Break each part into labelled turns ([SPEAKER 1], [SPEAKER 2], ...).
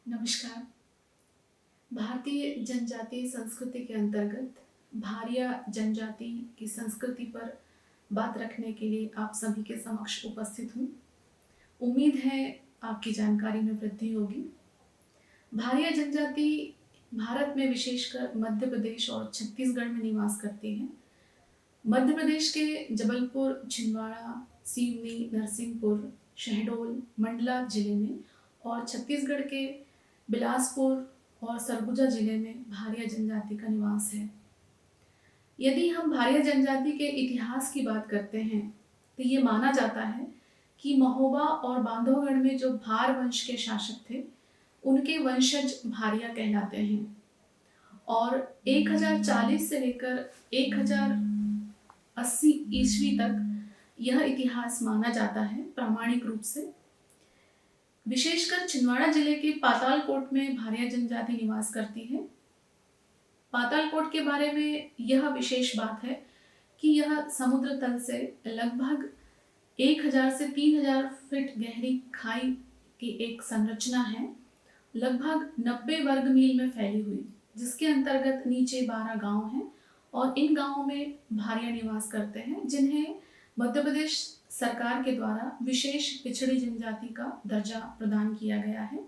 [SPEAKER 1] नमस्कार। भारतीय जनजातीय संस्कृति के अंतर्गत भारिया जनजाति की संस्कृति पर बात रखने के लिए आप सभी के समक्ष उपस्थित हूँ। उम्मीद है आपकी जानकारी में वृद्धि होगी। भारिया जनजाति भारत में विशेषकर मध्य प्रदेश और छत्तीसगढ़ में निवास करती है। मध्य प्रदेश के जबलपुर, छिंदवाड़ा, सिवनी, नरसिंहपुर, शहडोल, मंडला जिले में और छत्तीसगढ़ के बिलासपुर और सरगुजा जिले में भारिया जनजाति का निवास है। यदि हम भारिया जनजाति के इतिहास की बात करते हैं तो ये माना जाता है कि महोबा और बांधवगढ़ में जो भार वंश के शासक थे उनके वंशज भारिया कहलाते हैं और 1040 से लेकर 1080 ईस्वी तक यह इतिहास माना जाता है प्रामाणिक रूप से। विशेषकर छिंदवाड़ा जिले के पातालकोट में भारिया जनजाति निवास करती है। पातालकोट के बारे में यह विशेष बात है कि यह समुद्र तल से लगभग 1000 से 3000 फीट गहरी खाई की एक संरचना है, लगभग 90 वर्ग मील में फैली हुई, जिसके अंतर्गत नीचे 12 गांव हैं और इन गांवों में भारिया निवास करते हैं, जिन्हें मध्य प्रदेश सरकार के द्वारा विशेष पिछड़ी जनजाति का दर्जा प्रदान किया गया है।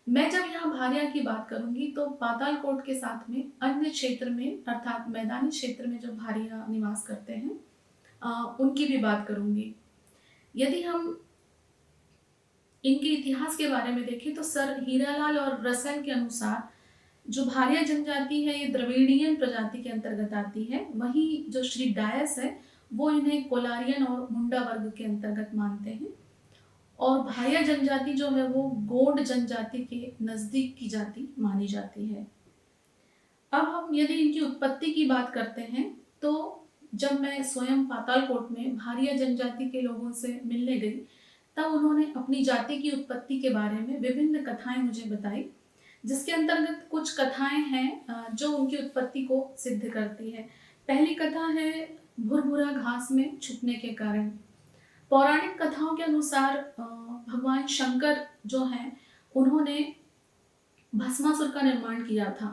[SPEAKER 1] मैं जब यहाँ भारिया की बात करूंगी तो पातालकोट के साथ में अन्य क्षेत्र में अर्थात मैदानी क्षेत्र में जो भारिया निवास करते हैं उनकी भी बात करूंगी। यदि हम इनके इतिहास के बारे में देखें तो सर हीरालाल और रसेल के अनुसार जो भारिया जनजाति है ये द्रविड़ियन प्रजाति के अंतर्गत आती है। वहीं जो श्री डायस है वो इन्हें कोलारियन और मुंडा वर्ग के अंतर्गत मानते हैं और भारिया जनजाति जो है वो गोंड जनजाति के नजदीक की जाति मानी जाती है। अब हम यदि इनकी उत्पत्ति की बात करते हैं तो जब मैं स्वयं पातालकोट में भारिया जनजाति के लोगों से मिलने गई तब उन्होंने अपनी जाति की उत्पत्ति के बारे में विभिन्न कथाएं मुझे बताई, जिसके अंतर्गत कुछ कथाएं हैं जो उनकी उत्पत्ति को सिद्ध करती है। पहली कथा है भुरभुरा घास में छुपने के कारण। पौराणिक कथाओं के अनुसार भगवान शंकर जो हैं उन्होंने भस्मासुर का निर्माण किया था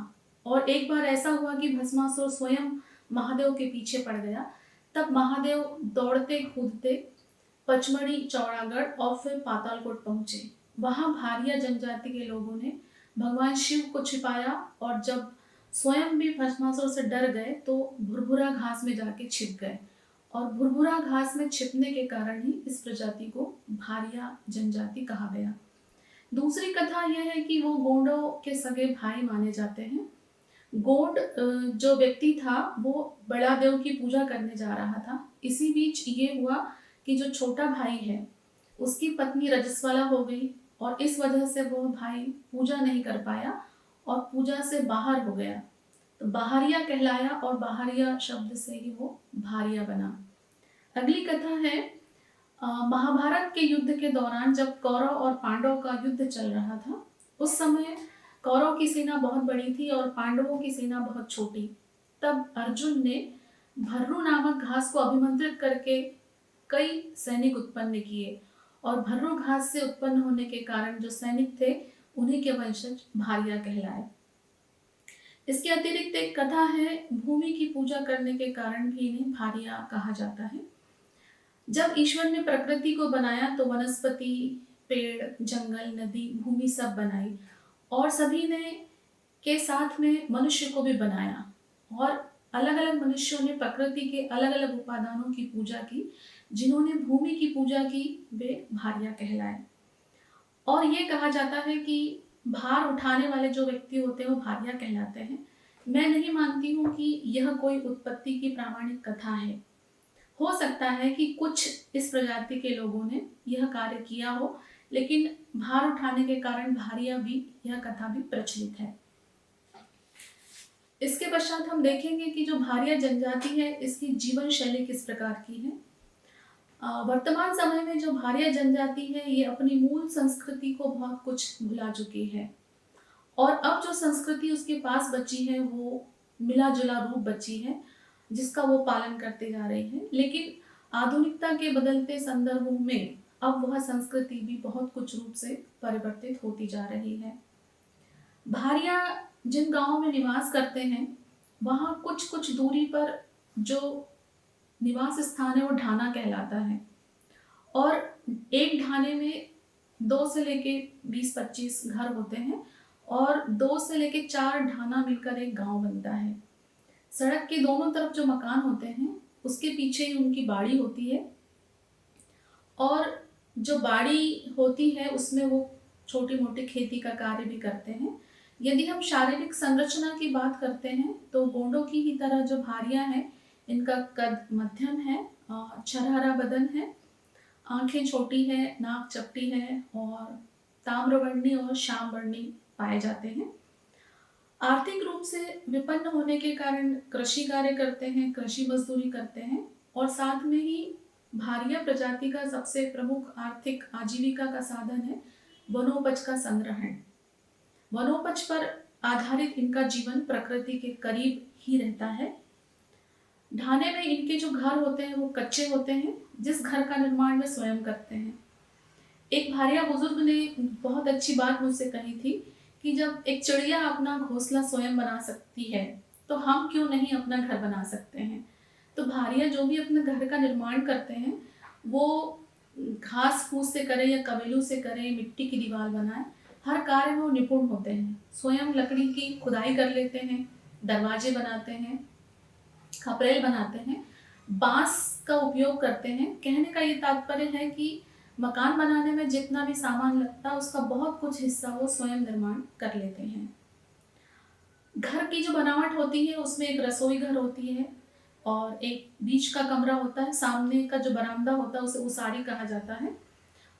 [SPEAKER 1] और एक बार ऐसा हुआ कि भस्मासुर स्वयं महादेव के पीछे पड़ गया। तब महादेव दौड़ते कूदते पचमढ़ी, चौड़ागढ़ और फिर पातालकोट पहुंचे। वहां भारिया जनजाति के लोगों ने भगवान शिव को छिपाया और जब स्वयं भी भस्मासुर से डर गए तो भुरभुरा घास में जाके छिप गए और भुरभुरा घास में छिपने के कारण ही इस प्रजाति को भारिया जनजाति कहा गया। दूसरी कथा यह है कि वो गोंडों के सगे भाई माने जाते हैं। गोंड जो व्यक्ति था वो बड़ा देव की पूजा करने जा रहा था। इसी बीच ये हुआ कि जो छोटा भाई है उसकी पत्नी रजस्वला हो गई और इस वजह से वो भाई पूजा नहीं कर पाया और पूजा से बाहर हो गया, तो बाहरिया कहलाया और बाहरिया शब्द से ही वो भारिया बना। अगली कथा है महाभारत के युद्ध के दौरान जब कौरव और पांडव का युद्ध चल रहा था, उस समय कौरव की सेना बहुत बड़ी थी और पांडवों की सेना बहुत छोटी। तब अर्जुन ने भर्रू नामक घास को अभिमंत्रित करके कई सैनिक उत्पन्न किए और भर्रू घास से उत्पन्न होने के कारण जो सैनिक थे उन्हीं के वंशज भारिया कहलाए। इसके अतिरिक्त एक कथा है भूमि की पूजा करने के कारण भी इन्हें भारिया कहा जाता है। जब ईश्वर ने प्रकृति को बनाया तो वनस्पति, पेड़, जंगल, नदी, भूमि सब बनाई और सभी ने के साथ में मनुष्य को भी बनाया और अलग अलग मनुष्यों ने प्रकृति के अलग अलग उपादानों की पूजा की। जिन्होंने भूमि की पूजा की वे भारिया कहलाए और ये कहा जाता है कि भार उठाने वाले जो व्यक्ति होते हैं वो भारिया कहलाते हैं। मैं नहीं मानती हूँ कि यह कोई उत्पत्ति की प्रामाणिक कथा है। हो सकता है कि कुछ इस प्रजाति के लोगों ने यह कार्य किया हो, लेकिन भार उठाने के कारण भारिया भी यह कथा भी प्रचलित है। इसके पश्चात हम देखेंगे कि जो भारिया जनजाति है इसकी जीवन शैली किस प्रकार की है। वर्तमान समय में जो भारिया जनजाति है ये अपनी मूल संस्कृति को बहुत कुछ भुला चुकी है और अब जो संस्कृति उसके पास बची है वो मिला जुला रूप बची है जिसका वो पालन करते जा रही है। लेकिन आधुनिकता के बदलते संदर्भों में अब वह संस्कृति भी बहुत कुछ रूप से परिवर्तित होती जा रही है। भारिया जिन गांवों में निवास करते हैं, वहाँ कुछ कुछ दूरी पर जो निवास स्थान है वो ढाना कहलाता है। और एक ढाने में 2 से लेके 20-25 घर होते हैं और 2 से लेके 4 ढाना मिलकर एक गांव बनता है। सड़क के दोनों तरफ जो मकान होते हैं उसके पीछे ही उनकी बाड़ी होती है, और जो बाड़ी होती है उसमें वो छोटी मोटी खेती का कार्य भी करते हैं। यदि हम शारीरिक संरचना की बात करते हैं तो गोंडों की ही तरह जो भारिया हैं, इनका कद मध्यम है, छरहरा बदन है, आंखें छोटी है, नाक चपटी है और ताम्रवर्णी और श्यामवर्णी पाए जाते हैं। आर्थिक रूप से विपन्न होने के कारण कृषि कार्य करते हैं, कृषि मजदूरी करते हैं, और साथ में ही भारिया प्रजाति का सबसे प्रमुख आर्थिक आजीविका का साधन है वनोपज का संग्रहण। वनोपज पर आधारित इनका जीवन प्रकृति के करीब ही रहता है। ढाने में इनके जो घर होते हैं वो कच्चे होते हैं, जिस घर का निर्माण वे स्वयं करते हैं। एक भारिया बुजुर्ग ने बहुत अच्छी बात मुझसे कही थी कि जब एक चिड़िया अपना घोंसला स्वयं बना सकती है तो हम क्यों नहीं अपना घर बना सकते हैं। तो भारिया जो भी अपने घर का निर्माण करते हैं वो घास फूस से करें या कवेलू से करें, मिट्टी की दीवार बनाए, हर कार्य में वो निपुण होते हैं। स्वयं लकड़ी की खुदाई कर लेते हैं, दरवाजे बनाते हैं, खपरेल बनाते हैं, बांस का उपयोग करते हैं। कहने का ये तात्पर्य है कि मकान बनाने में जितना भी सामान लगता है उसका बहुत कुछ हिस्सा वो स्वयं निर्माण कर लेते हैं। घर की जो बनावट होती है उसमें एक रसोई घर होती है और एक बीच का कमरा होता है। सामने का जो बरामदा होता है उसे उसारी कहा जाता है।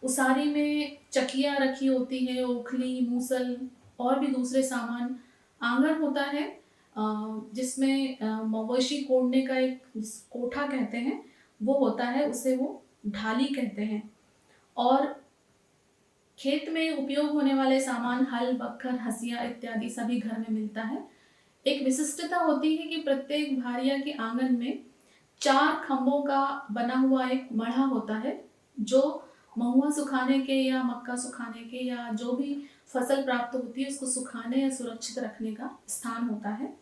[SPEAKER 1] उसारी में चकिया रखी होती है, ओखली, मूसल और भी दूसरे सामान। आंगन होता है जिसमें मवेशी कोड़ने का एक कोठा कहते हैं वो होता है, उसे वो ढाली कहते हैं। और खेत में उपयोग होने वाले सामान हल, बखर, हसिया इत्यादि सभी घर में मिलता है। एक विशिष्टता होती है कि प्रत्येक भारिया के आंगन में 4 खंभों का बना हुआ एक मढ़ा होता है, जो महुआ सुखाने के या मक्का सुखाने के या जो भी फसल प्राप्त होती है उसको सुखाने या सुरक्षित रखने का स्थान होता है।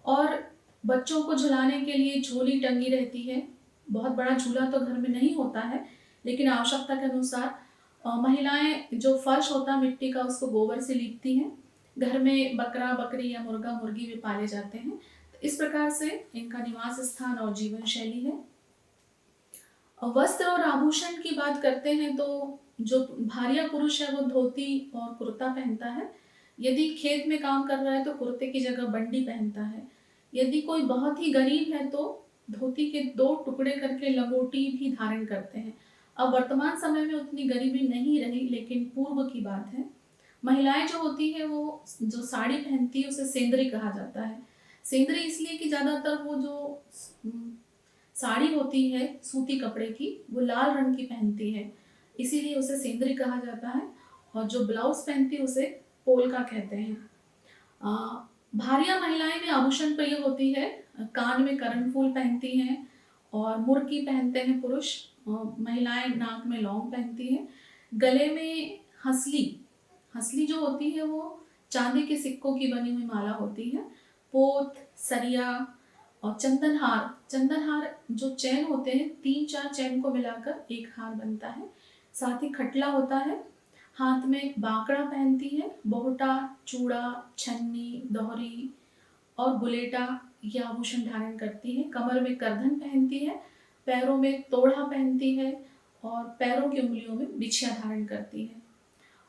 [SPEAKER 1] और बच्चों को झुलाने के लिए झोली टंगी रहती है। बहुत बड़ा झूला तो घर में नहीं होता है, लेकिन आवश्यकता के अनुसार महिलाएं जो फर्श होता है मिट्टी का उसको गोबर से लीपती हैं। घर में बकरा, बकरी या मुर्गा, मुर्गी भी पाले जाते हैं। तो इस प्रकार से इनका निवास स्थान और जीवन शैली है। वस्त्र और आभूषण की बात करते हैं तो जो भारिया पुरुष है वो धोती और कुर्ता पहनता है। यदि खेत में काम कर रहा है तो कुर्ते की जगह बंडी पहनता है। यदि कोई बहुत ही गरीब है तो धोती के 2 टुकड़े करके लंगोटी भी धारण करते हैं। अब वर्तमान समय में उतनी गरीबी नहीं रही, लेकिन पूर्व की बात है। महिलाएं जो होती है वो जो साड़ी पहनती है उसे सेंदरी कहा जाता है। सेंदरी इसलिए कि ज्यादातर वो जो साड़ी होती है सूती कपड़े की वो लाल रंग की पहनती है, इसीलिए उसे सेंदरी कहा जाता है। और जो ब्लाउज पहनती है उसे पोलका कहते हैं। भारिया महिलाएं में आभूषण प्रिय होती है। कान में कर्णफूल पहनती हैं और मुर्की पहनते हैं पुरुष। महिलाएं नाक में लौंग पहनती हैं। गले में हंसली, हंसली जो होती है वो चांदी के सिक्कों की बनी हुई माला होती है। पोत, सरिया और चंदनहार, चंदनहार जो चैन होते हैं 3-4 चैन को मिलाकर एक हार बनता है। साथ ही खटला होता है। हाथ में बांकड़ा पहनती है। बोहटा, चूड़ा, छन्नी, दोहरी और गुलेटा ये आभूषण धारण करती है। कमर में करधन पहनती है। पैरों में तोड़ा पहनती है और पैरों की उंगलियों में बिछिया धारण करती है।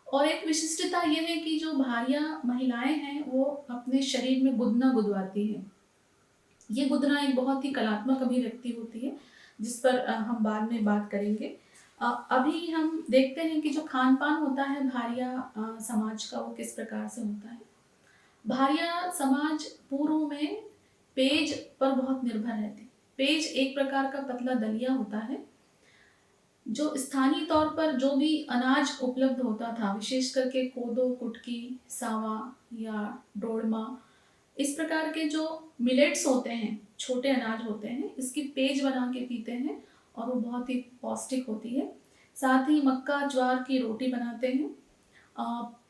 [SPEAKER 1] और एक विशिष्टता यह है कि जो भारिया महिलाएं हैं वो अपने शरीर में गुदना गुदवाती हैं। ये गुदना एक बहुत ही कलात्मक अभिव्यक्ति होती है जिस पर हम बाद में बात करेंगे। अभी हम देखते हैं कि जो खान पान होता है भारिया समाज का वो किस प्रकार से होता है। भारिया समाज पूर्व में पेज पर बहुत निर्भर रहती। पेज एक प्रकार का पतला दलिया होता है जो स्थानीय तौर पर जो भी अनाज उपलब्ध होता था, विशेष करके कोदो, कुटकी, सावा या डोड़मा, इस प्रकार के जो मिलेट्स होते हैं, छोटे अनाज होते हैं, इसकी पेज बना के पीते हैं और वो बहुत ही पौष्टिक होती है। साथ ही मक्का, ज्वार की रोटी बनाते हैं अ,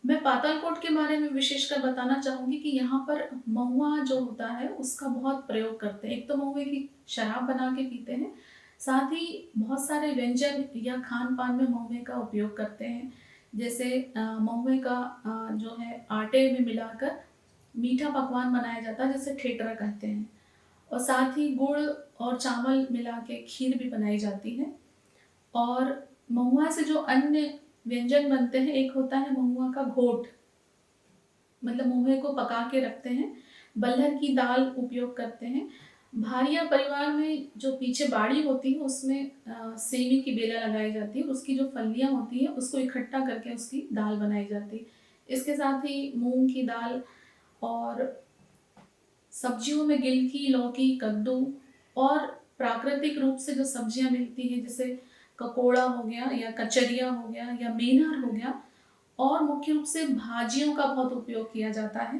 [SPEAKER 1] मैं पातालकोट के बारे में विशेषकर बताना चाहूँगी कि यहाँ पर महुआ जो होता है उसका बहुत प्रयोग करते हैं। एक तो महुए की शराब बना के पीते हैं, साथ ही बहुत सारे व्यंजन या खान-पान में महुए का उपयोग करते हैं। जैसे महुए का जो है आटे में मिलाकर मीठा पकवान बनाया जाता है जिसे ठेठरा कहते हैं, और साथ ही गुड़ और चावल मिला के खीर भी बनाई जाती है। और महुआ से जो अन्य व्यंजन बनते हैं, एक होता है महुआ का घोट, मतलब महुए को पका के रखते हैं, बल्हर की दाल उपयोग करते हैं। भारिया परिवार में जो पीछे बाड़ी होती है उसमें सेमी की बेला लगाई जाती है, उसकी जो फलियां होती है उसको इकट्ठा करके उसकी दाल बनाई जाती है। इसके साथ ही मूंग की दाल, और सब्जियों में गिलकी, लौकी, कद्दू, और प्राकृतिक रूप से जो सब्जियां मिलती हैं जैसे ककोड़ा हो गया या कचरिया हो गया या मेनर हो गया, और मुख्य रूप से भाजियों का बहुत उपयोग किया जाता है।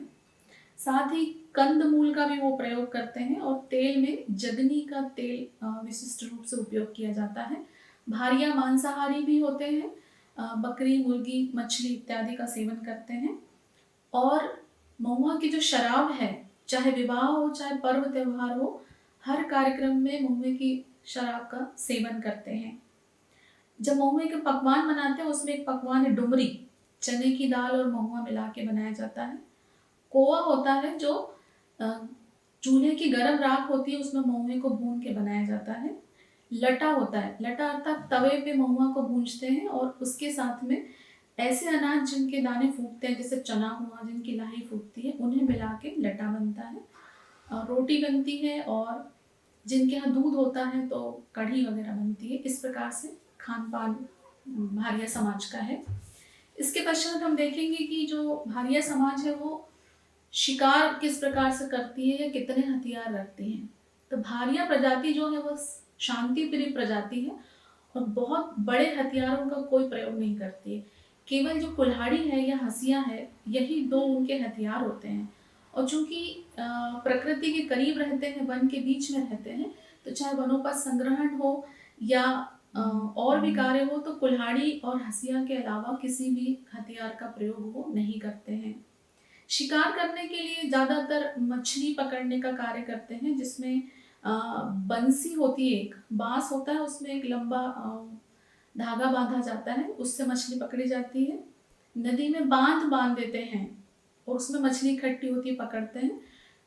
[SPEAKER 1] साथ ही कंदमूल का भी वो प्रयोग करते हैं, और तेल में जगनी का तेल विशिष्ट रूप से उपयोग किया जाता है। भारिया मांसाहारी भी होते हैं, बकरी, मुर्गी, मछली इत्यादि का सेवन करते हैं। और महुआ की जो शराब है, चाहे विवाह हो चाहे पर्व त्योहार हो, हर कार्यक्रम में महुए की शराब का सेवन करते हैं। जब महुए के पकवान बनाते हैं उसमें एक पकवान है डुमरी, चने की दाल और महुआ मिला के बनाया जाता है। कोआ होता है जो अ, चूल्हे की गर्म राख होती है उसमें महुए को भून के बनाया जाता है। लटा होता है, लटा अर्थात तवे पे महुआ को भूंजते हैं, और उसके साथ में ऐसे अनाज जिनके दाने फूटते हैं जैसे चना हुआ, जिनकी लाही फूटती है, उन्हें मिला के लटा बनता है। रोटी बनती है, और जिनके यहाँ दूध होता है तो कढ़ी वगैरह बनती है। इस प्रकार से खान पान भारिया समाज का है। इसके पश्चात हम देखेंगे कि जो भारिया समाज है वो शिकार किस प्रकार से करती है या कितने हथियार रखती है। तो भारिया प्रजाति जो है वो शांति प्रिय प्रजाति है, और बहुत बड़े हथियारों का कोई प्रयोग नहीं करती है। केवल जो कुल्हाड़ी है या हंसिया है, यही दो उनके हथियार होते हैं। और चूंकि प्रकृति के करीब रहते हैं, वन के बीच में रहते हैं, तो चाहे वनोपज संग्रहण हो या और भी कार्य हो, तो कुल्हाड़ी और हंसिया के अलावा किसी भी हथियार का प्रयोग वो नहीं करते हैं। शिकार करने के लिए ज्यादातर मछली पकड़ने का कार्य करते हैं, जिसमें बंसी होती है, एक बांस होता है, उसमें एक लंबा धागा बांधा जाता है, उससे मछली पकड़ी जाती है। नदी में बांध बांध देते हैं और उसमें मछली इकट्ठी होती है, पकड़ते हैं।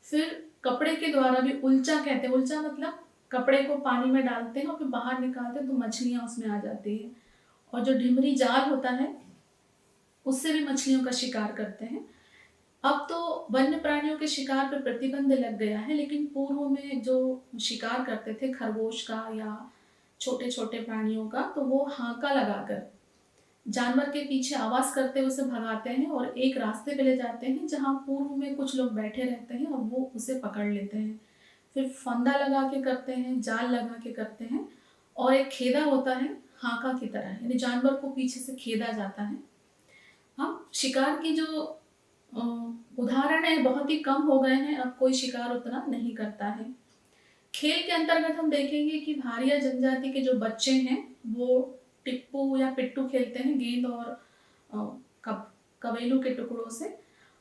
[SPEAKER 1] फिर कपड़े के द्वारा भी, उल्चा कहते हैं, उल्चा मतलब कपड़े को पानी में डालते हैं और फिर बाहर निकालते हैं तो मछलियां उसमें आ जाती है। और जो ढिमरी जाल होता है उससे भी मछलियों का शिकार करते हैं। अब तो वन्य प्राणियों के शिकार पर प्रतिबंध लग गया है, लेकिन पूर्व में जो शिकार करते थे खरगोश का या छोटे छोटे प्राणियों का, तो वो हांका लगाकर जानवर के पीछे आवाज करते हुए उसे भगाते हैं और एक रास्ते पे ले जाते हैं जहां पूर्व में कुछ लोग बैठे रहते हैं और वो उसे पकड़ लेते हैं। फिर फंदा लगा के करते हैं, जाल लगा के करते हैं, और एक खेदा होता है हांका की तरह, यानी जानवर को पीछे से खेदा जाता है। हम शिकार की जो अ, उदाहरण है बहुत ही कम हो गए हैं, अब कोई शिकार उतना नहीं करता है। खेल के अंतर्गत हम देखेंगे कि भारिया जनजाति के जो बच्चे हैं वो टिप्पू या पिट्टू खेलते हैं, गेंद और अ, कवेलू के टुकड़ों से।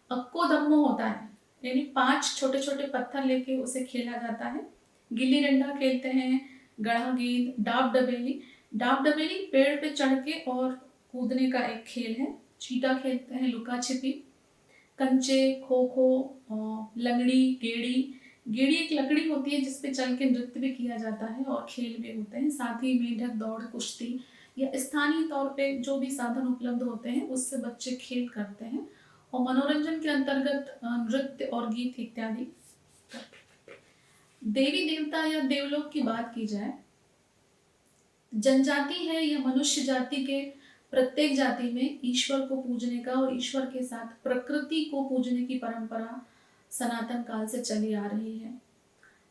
[SPEAKER 1] अक्को दम्मो होता है, यानी 5 छोटे छोटे पत्थर लेके उसे खेला जाता है। गिल्ली डंडा खेलते हैं, गड़ा गेंद, डाब डबेली। डाब डबेली पेड़ पे चढ़ के और कूदने का एक खेल है। चीटा खेलते हैं, लुका छिपी, कंचे, खो खो, लंगड़ी, गेड़ी। गेड़ी एक लकड़ी होती है जिसपे चल के नृत्य भी किया जाता है और खेल भी होते हैं। साथ ही मेंढक दौड़, कुश्ती, या स्थानीय तौर पे जो भी साधन उपलब्ध होते हैं उससे बच्चे खेल करते हैं। और मनोरंजन के अंतर्गत नृत्य और गीत इत्यादि। देवी देवता या देवलोक की बात की जाए, जनजाति है या मनुष्य जाति के प्रत्येक जाति में ईश्वर को पूजने का और ईश्वर के साथ प्रकृति को पूजने की परंपरा सनातन काल से चली आ रही है।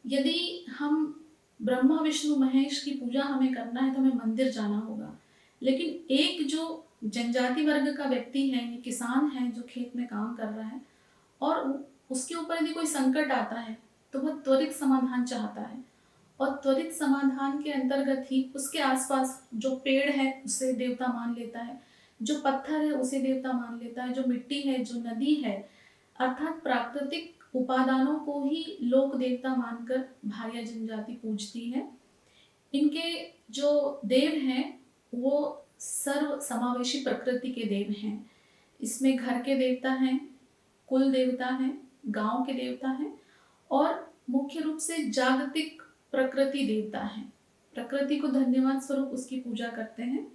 [SPEAKER 1] यदि हम ब्रह्मा विष्णु महेश की पूजा हमें करना है तो हमें मंदिर जाना होगा, लेकिन एक जो जनजाति वर्ग का व्यक्ति है, ये किसान है जो खेत में काम कर रहा है, और उसके ऊपर यदि कोई संकट आता है तो वह त्वरित समाधान चाहता है, और त्वरित समाधान के अंतर्गत ही उसके आसपास जो पेड़ है उसे देवता मान लेता है। जो पत्थर है उसे देवता मान लेता है, जो मिट्टी है, जो नदी है, अर्थात प्राकृतिक उपादानों को ही लोक देवता मानकर भारिया जनजाति पूजती है। इनके जो देव हैं वो सर्व समावेशी प्रकृति के देव हैं। इसमें घर के देवता हैं, कुल देवता हैं, गांव के देवता हैं और मुख्य रूप से जागतिक प्रकृति देवता हैं। प्रकृति को धन्यवाद स्वरूप उसकी पूजा करते हैं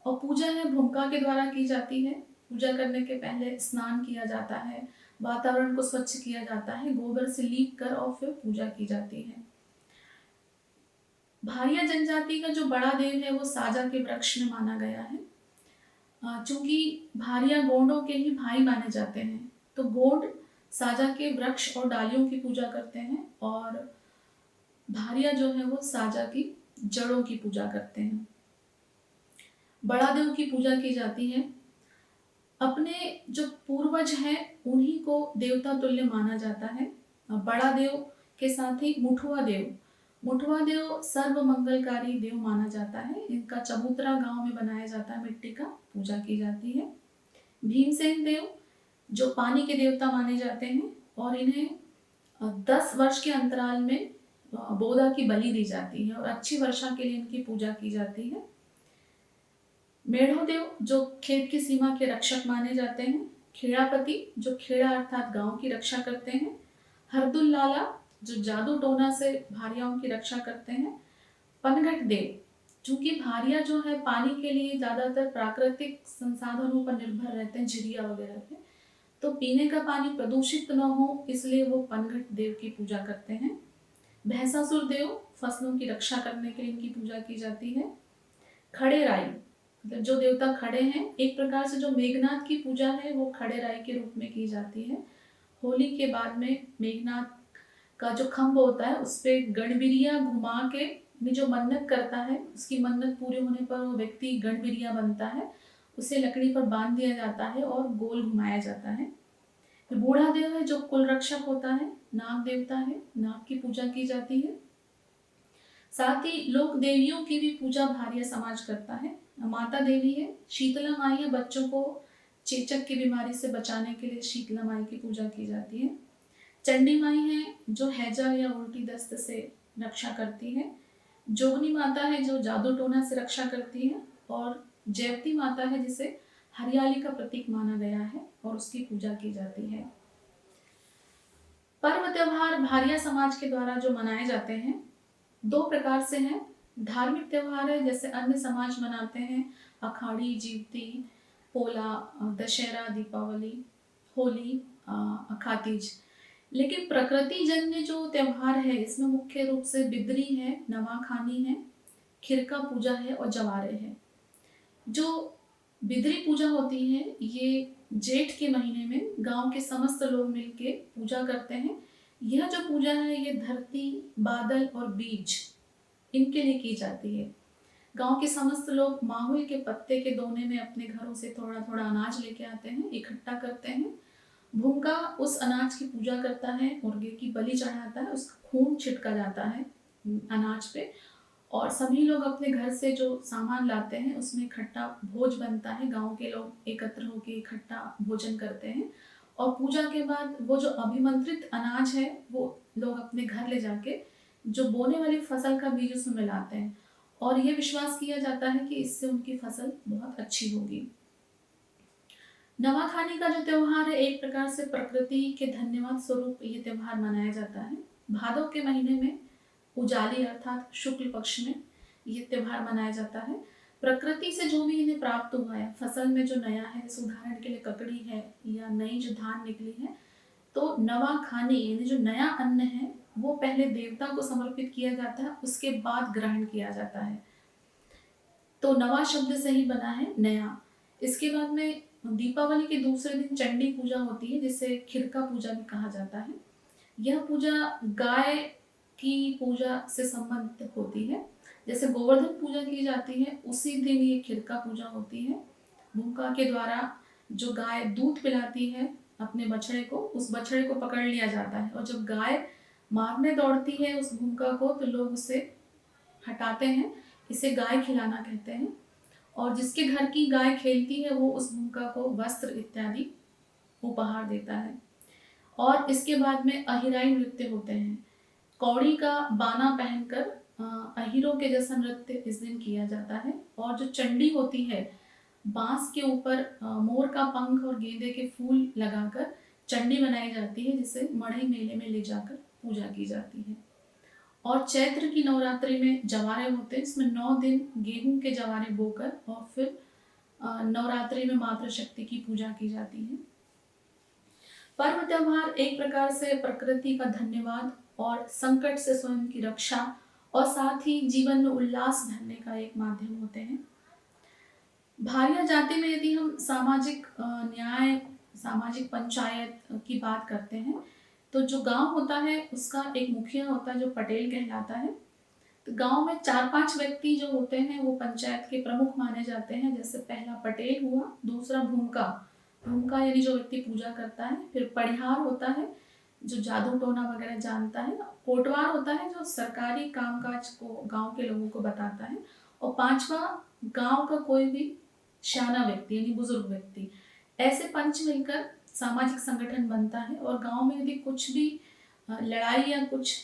[SPEAKER 1] और पूजा है भूमिका के द्वारा की जाती है। पूजा करने के पहले स्नान किया जाता है, वातावरण को स्वच्छ किया जाता है, गोबर से लीप कर और फिर पूजा की जाती है। भारिया जनजाति का जो बड़ा देव है वो साजा के वृक्ष में माना गया है। चूंकि भारिया गोंडों के ही भाई माने जाते हैं तो गोंड साजा के वृक्ष और डालियों की पूजा करते हैं और भारिया जो है वो साजा की जड़ों की पूजा करते हैं। बड़ा देव की पूजा की जाती है। अपने जो पूर्वज हैं उन्हीं को देवता तुल्य माना जाता है। बड़ा देव के साथ ही मुठुआ देव सर्व मंगलकारी देव माना जाता है। इनका चबूतरा गांव में बनाया जाता है, मिट्टी का, पूजा की जाती है। भीमसेन देव जो पानी के देवता माने जाते हैं और इन्हें 10 वर्ष के अंतराल में बोधा की बलि दी जाती है और अच्छी वर्षा के लिए इनकी पूजा की जाती है। मेढ़ो देव जो खेत की सीमा के रक्षक माने जाते हैं। खेड़ापति जो खेड़ा अर्थात गांव की रक्षा करते हैं। हरदुल लाला जो जादू टोना से भारियाओं की रक्षा करते हैं। पनघट देव चूंकि भारिया जो है पानी के लिए ज्यादातर प्राकृतिक संसाधनों पर निर्भर रहते हैं, झिरिया वगैरह पे, तो पीने का पानी प्रदूषित न हो इसलिए वो पनघट देव की पूजा करते हैं। भैंसासुर देव फसलों की रक्षा करने के लिए इनकी पूजा की जाती है। खड़े राई मतलब जो देवता खड़े हैं, एक प्रकार से जो मेघनाथ की पूजा है वो खड़े राई के रूप में की जाती है। होली के बाद में मेघनाथ का जो खम्भ होता है उस पे गणबिरिया घुमा के में जो मन्नत करता है उसकी मन्नत पूरी होने पर वो व्यक्ति गणबिरिया बनता है, उसे लकड़ी पर बांध दिया जाता है और गोल घुमाया जाता है। फिर बूढ़ा देव है जो कुल रक्षक होता है, नाग देवता है, नाग की पूजा की जाती है। साथ ही लोक देवियों की भी पूजा भारिया समाज करता है। माता देवी है, शीतला माई है, बच्चों को चेचक की बीमारी से बचाने के लिए शीतला माई की पूजा की जाती है। चंडी माई है जो हैजा या उल्टी दस्त से रक्षा करती है। जोगनी माता है जो जादू टोना से रक्षा करती है और जयवती माता है जिसे हरियाली का प्रतीक माना गया है और उसकी पूजा की जाती है। पर्व त्योहार भारिया समाज के द्वारा जो मनाए जाते हैं 2 प्रकार से हैं। धार्मिक त्योहार है जैसे अन्य समाज मनाते हैं, अखाड़ी, जीवती, पोला, दशहरा, दीपावली, होली, अखातीज। लेकिन प्रकृति जन्य जो त्योहार है इसमें मुख्य रूप से बिदरी है, नवाखानी है, खिरका पूजा है और जवारे है। जो बिदरी पूजा होती है ये जेठ के महीने में गांव के समस्त लोग मिलके पूजा करते हैं। यह जो पूजा है ये धरती, बादल और बीज इनके लिए की जाती है। गांव के समस्त लोग माहुल के पत्ते के दोने में अपने घरों से थोड़ा थोड़ा अनाज लेके आते हैं, इकट्ठा करते हैं। भूमका उस अनाज की पूजा करता है, मुर्गे की बलि चढ़ाता है, उसका खून छिटका जाता है अनाज पे और सभी लोग अपने घर से जो सामान लाते हैं उसमें इकट्ठा भोज बनता है। गांव के लोग एकत्र होकर इकट्ठा भोजन करते हैं और पूजा के बाद वो जो अभिमंत्रित अनाज है वो लोग अपने घर ले जाके जो बोने वाली फसल का बीज उसमें मिलाते हैं और ये विश्वास किया जाता है कि इससे उनकी फसल बहुत अच्छी होगी। नवाखानी का जो त्योहार है एक प्रकार से प्रकृति के धन्यवाद स्वरूप ये त्योहार मनाया जाता है। भादव के महीने में उजाली अर्थात शुक्ल पक्ष में ये त्योहार मनाया जाता है। प्रकृति से जो भी इन्हें प्राप्त हुआ है, फसल में जो नया है, उदाहरण के लिए ककड़ी है या नई जो धान निकली है, तो नवा खाने यानी जो नया अन्न है वो पहले देवता को समर्पित किया जाता है, उसके बाद ग्रहण किया जाता है। तो नवा शब्द से ही बना है नया। इसके बाद में दीपावली के दूसरे दिन चंडी पूजा होती है जिसे खिरका पूजा भी कहा जाता है। यह पूजा गाय की पूजा से संबंधित होती है। जैसे गोवर्धन पूजा की जाती है उसी दिन ये खिरका पूजा होती है। भूखा के द्वारा जो गाय दूध पिलाती है अपने बछड़े को, उस बछड़े को पकड़ लिया जाता है और जब गाय मारने दौड़ती है उस भूखा को तो लोग उसे हटाते हैं। इसे गाय खिलाना कहते हैं। और जिसके घर की गाय खेलती है वो उस भूमिका को वस्त्र इत्यादि उपहार देता है। और इसके बाद में अहिराई नृत्य होते हैं। कौड़ी का बाना पहनकर अहिरों के जैसा नृत्य इस दिन किया जाता है। और जो चंडी होती है, बांस के ऊपर मोर का पंख और गेंदे के फूल लगाकर चंडी बनाई जाती है, जिसे मढ़ई मेले में ले जाकर पूजा की जाती है। और चैत्र की नवरात्रि में जवारे होते हैं, इसमें 9 दिन गेहूं के जवारे बोकर और फिर नवरात्रि में मातृशक्ति की पूजा की जाती है। पर्व त्योहार एक प्रकार से प्रकृति का धन्यवाद और संकट से स्वयं की रक्षा और साथ ही जीवन में उल्लास भरने का एक माध्यम होते हैं। भारिया जाति में यदि हम सामाजिक न्याय, सामाजिक पंचायत की बात करते हैं, तो जो गांव होता है उसका एक मुखिया होता है जो पटेल कहलाता है। तो गांव में 4-5 व्यक्ति जो होते हैं वो पंचायत के प्रमुख माने जाते हैं। जैसे पहला पटेल हुआ, दूसरा भूमका, भूमका यानी जो व्यक्ति पूजा करता है, फिर पढ़ियार होता है जो जादू टोना वगैरह जानता है, कोटवार होता है जो सरकारी कामकाज को गांव के लोगों को बताता है, और 5वां गांव का कोई भी शाना व्यक्ति यानी बुजुर्ग व्यक्ति। ऐसे पंच मिलकर सामाजिक संगठन बनता है। और गांव में यदि कुछ भी लड़ाई या कुछ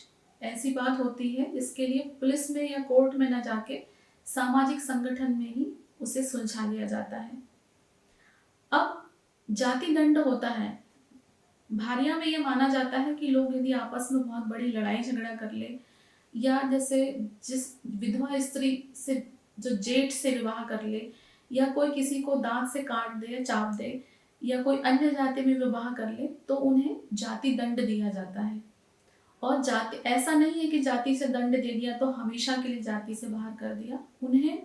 [SPEAKER 1] ऐसी बात होती है जिसके लिए पुलिस में या कोर्ट में न जाके सामाजिक संगठन में ही उसे सुलझा लिया जाता है। अब जाति दंड होता है। भारिया में यह माना जाता है कि लोग यदि आपस में बहुत बड़ी लड़ाई झगड़ा कर ले, या जैसे जिस विधवा स्त्री से जो जेठ से विवाह कर ले, या कोई किसी को दांत से काट दे या चाप दे, या कोई अन्य जाति में विवाह कर ले, तो उन्हें जाति दंड दिया जाता है। और जाति ऐसा नहीं है कि जाति से दंड दे दिया तो हमेशा के लिए जाति से बाहर कर दिया। उन्हें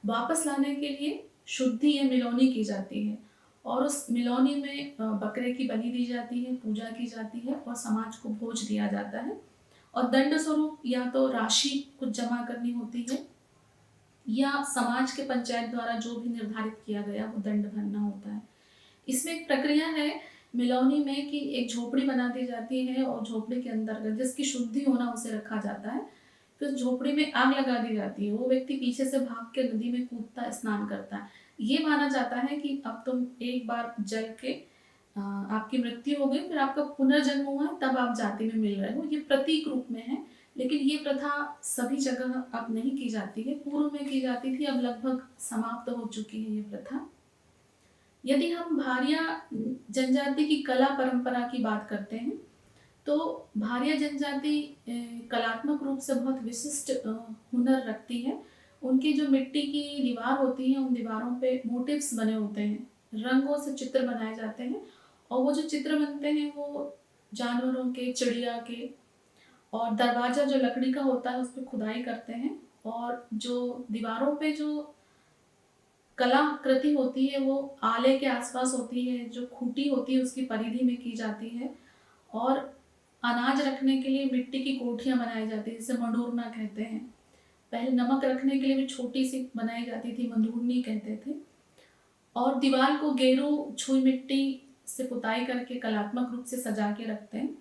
[SPEAKER 1] वापस लाने के लिए शुद्धि या मिलौनी की जाती है, और उस मिलौनी में बकरे की बलि दी जाती है, पूजा की जाती है और समाज को भोज दिया जाता है। और दंड स्वरूप या तो राशि कुछ जमा करनी होती है, या समाज के पंचायत द्वारा जो भी निर्धारित किया गया वो दंड भरना होता है। इसमें एक प्रक्रिया है मिलौनी में कि एक झोपड़ी बना दी जाती है, और झोपड़ी के अंदर जिसकी शुद्धि होना उसे रखा जाता है। फिर झोपड़ी में आग लगा दी जाती है, वो व्यक्ति पीछे से भाग के नदी में कूदता, स्नान करता है। ये माना जाता है कि अब तुम एक बार जल के आपकी मृत्यु हो गई, फिर आपका पुनर्जन्म हुआ है, तब आप जाति में मिल रहे हो। ये प्रतीक रूप में है, लेकिन ये प्रथा सभी जगह अब नहीं की जाती है। पूर्व में की जाती थी, अब लगभग समाप्त हो चुकी है ये प्रथा। यदि हम भारिया जनजाति की कला परंपरा की बात करते हैं, तो भारिया जनजाति कलात्मक रूप से बहुत विशिष्ट हुनर रखती है। उनकी जो मिट्टी की दीवार होती है, उन दीवारों पे मोटिव्स बने होते हैं, रंगों से चित्र बनाए जाते हैं, और वो जो चित्र बनते हैं वो जानवरों के, चिड़िया के। और दरवाजा जो लकड़ी का होता है उस पर खुदाई करते हैं, और जो दीवारों पे जो कलाकृति होती है वो आले के आसपास होती है, जो खूंटी होती है उसकी परिधि में की जाती है। और अनाज रखने के लिए मिट्टी की कोठियाँ बनाई जाती है, जिसे मंडूरना कहते हैं। पहले नमक रखने के लिए भी छोटी सी बनाई जाती थी, मंडूरनी कहते थे। और दीवार को गेरू छुई मिट्टी से पुताई करके कलात्मक रूप से सजा के रखते हैं।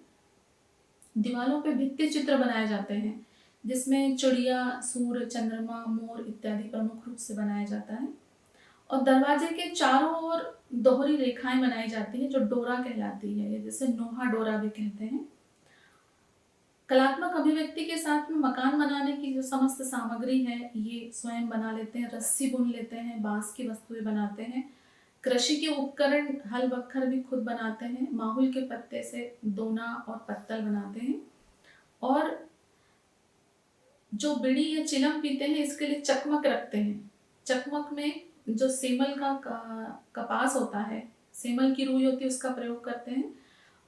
[SPEAKER 1] दीवारों पे भित्ति चित्र बनाए जाते हैं, जिसमें चिड़िया, सूर्य, चंद्रमा, मोर इत्यादि प्रमुख रूप से बनाया जाता है। और दरवाजे के चारों ओर दोहरी रेखाएं बनाई जाती हैं, जो डोरा कहलाती है, जैसे नोहा डोरा भी कहते हैं। कलात्मक अभिव्यक्ति के साथ में मकान बनाने की जो समस्त सामग्री है ये स्वयं बना लेते हैं, रस्सी बुन लेते हैं, बांस की वस्तुएं बनाते हैं। कृषि के उपकरण, हल बखर भी खुद बनाते हैं। माहुल के पत्ते से दोना और पत्तल बनाते हैं। और जो बीड़ी या चिलम पीते हैं इसके लिए चकमक रखते हैं। चकमक में जो सेमल का कपास होता है, सेमल की रुई होती है, उसका प्रयोग करते हैं।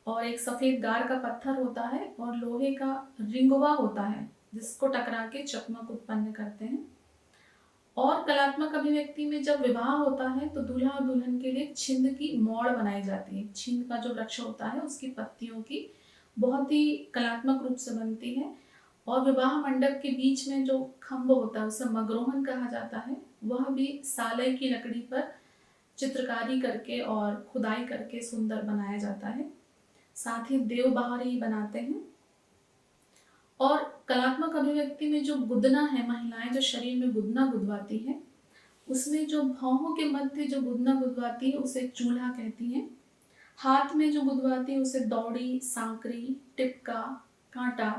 [SPEAKER 1] और एक सफेद गार का पत्थर होता है, और लोहे का रिंगवा होता है, जिसको टकरा के चकमक उत्पन्न करते हैं। और कलात्मक अभिव्यक्ति में जब विवाह होता है तो दूल्हा और दुल्हन के लिए छिंद की मौड़ बनाई जाती है। छिंद का जो वृक्ष होता है उसकी पत्तियों की बहुत ही कलात्मक रूप से बनती है। और विवाह मंडप के बीच में जो खम्भ होता है उसे मगरोहन कहा जाता है, वह भी साले की लकड़ी पर चित्रकारी करके और खुदाई करके सुंदर बनाया जाता है। साथ ही देव बहारी बनाते हैं। और कलात्मक अभिव्यक्ति में जो गुदना है, महिलाएं जो शरीर में गुदना गुदवाती है, उसमें जो भौहों के मध्य जो गुदना गुदवाती है उसे चूल्हा कहती हैं। हाथ में जो गुदवाती है उसे दौड़ी, सांकरी, टिपका, कांटा,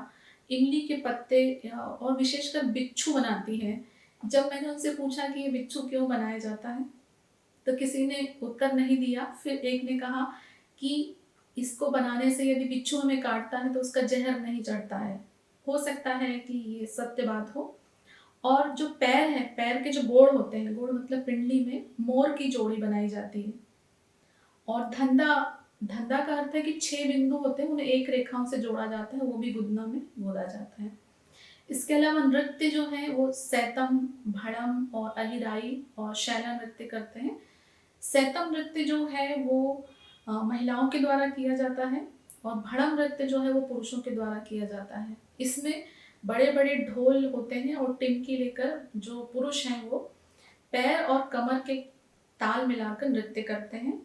[SPEAKER 1] इमली के पत्ते और विशेषकर बिच्छू बनाती है। जब मैंने उनसे पूछा कि ये बिच्छू क्यों बनाया जाता है, तो किसी ने उत्तर नहीं दिया। फिर एक ने कहा कि इसको बनाने से यदि बिच्छू हमें काटता है तो उसका जहर नहीं चढ़ता है। हो सकता है कि ये सत्य बात हो। और जो पैर है, पैर के जो गोड़ होते हैं, गोड़ मतलब पिंडली में मोर की जोड़ी बनाई जाती है। और धंधा, धंधा का अर्थ है कि 6 बिंदु होते हैं, उन्हें एक रेखाओं से जोड़ा जाता है, वो भी गुदना में गोदा जाता है। इसके अलावा नृत्य जो है वो सैतम, भड़म और अहिराई और शैला नृत्य करते हैं। सैतम नृत्य जो है वो महिलाओं के द्वारा किया जाता है और भड़म नृत्य जो है वो पुरुषों के द्वारा किया जाता है। इसमें बड़े बड़े ढोल होते हैं और टिमकी लेकर जो पुरुष हैं वो पैर और कमर के ताल मिलाकर नृत्य करते हैं।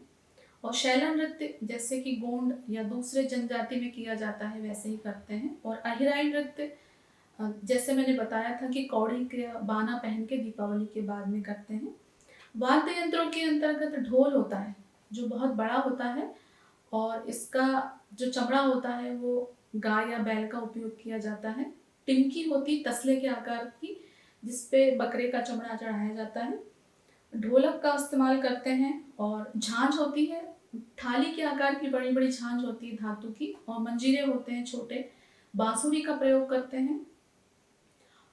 [SPEAKER 1] और शैला नृत्य जैसे कि गोंड या दूसरे जनजाति में किया जाता है वैसे ही करते हैं। और अहिराई नृत्य जैसे मैंने बताया था कि कौड़ी के बाना पहन के दीपावली के बाद में करते हैं। वाद्य यंत्रों के अंतर्गत ढोल होता है जो बहुत बड़ा होता है और इसका जो चमड़ा होता है वो गाय या बैल का उपयोग किया जाता है। टिमकी होती तसले के आकार की जिसपे बकरे का चमड़ा चढ़ाया जाता है। ढोलक का इस्तेमाल करते हैं और झांझ होती है, थाली के आकार की बड़ी बड़ी झांझ होती है धातु की, और मंजीरे होते हैं छोटे। बांसुरी का प्रयोग करते हैं।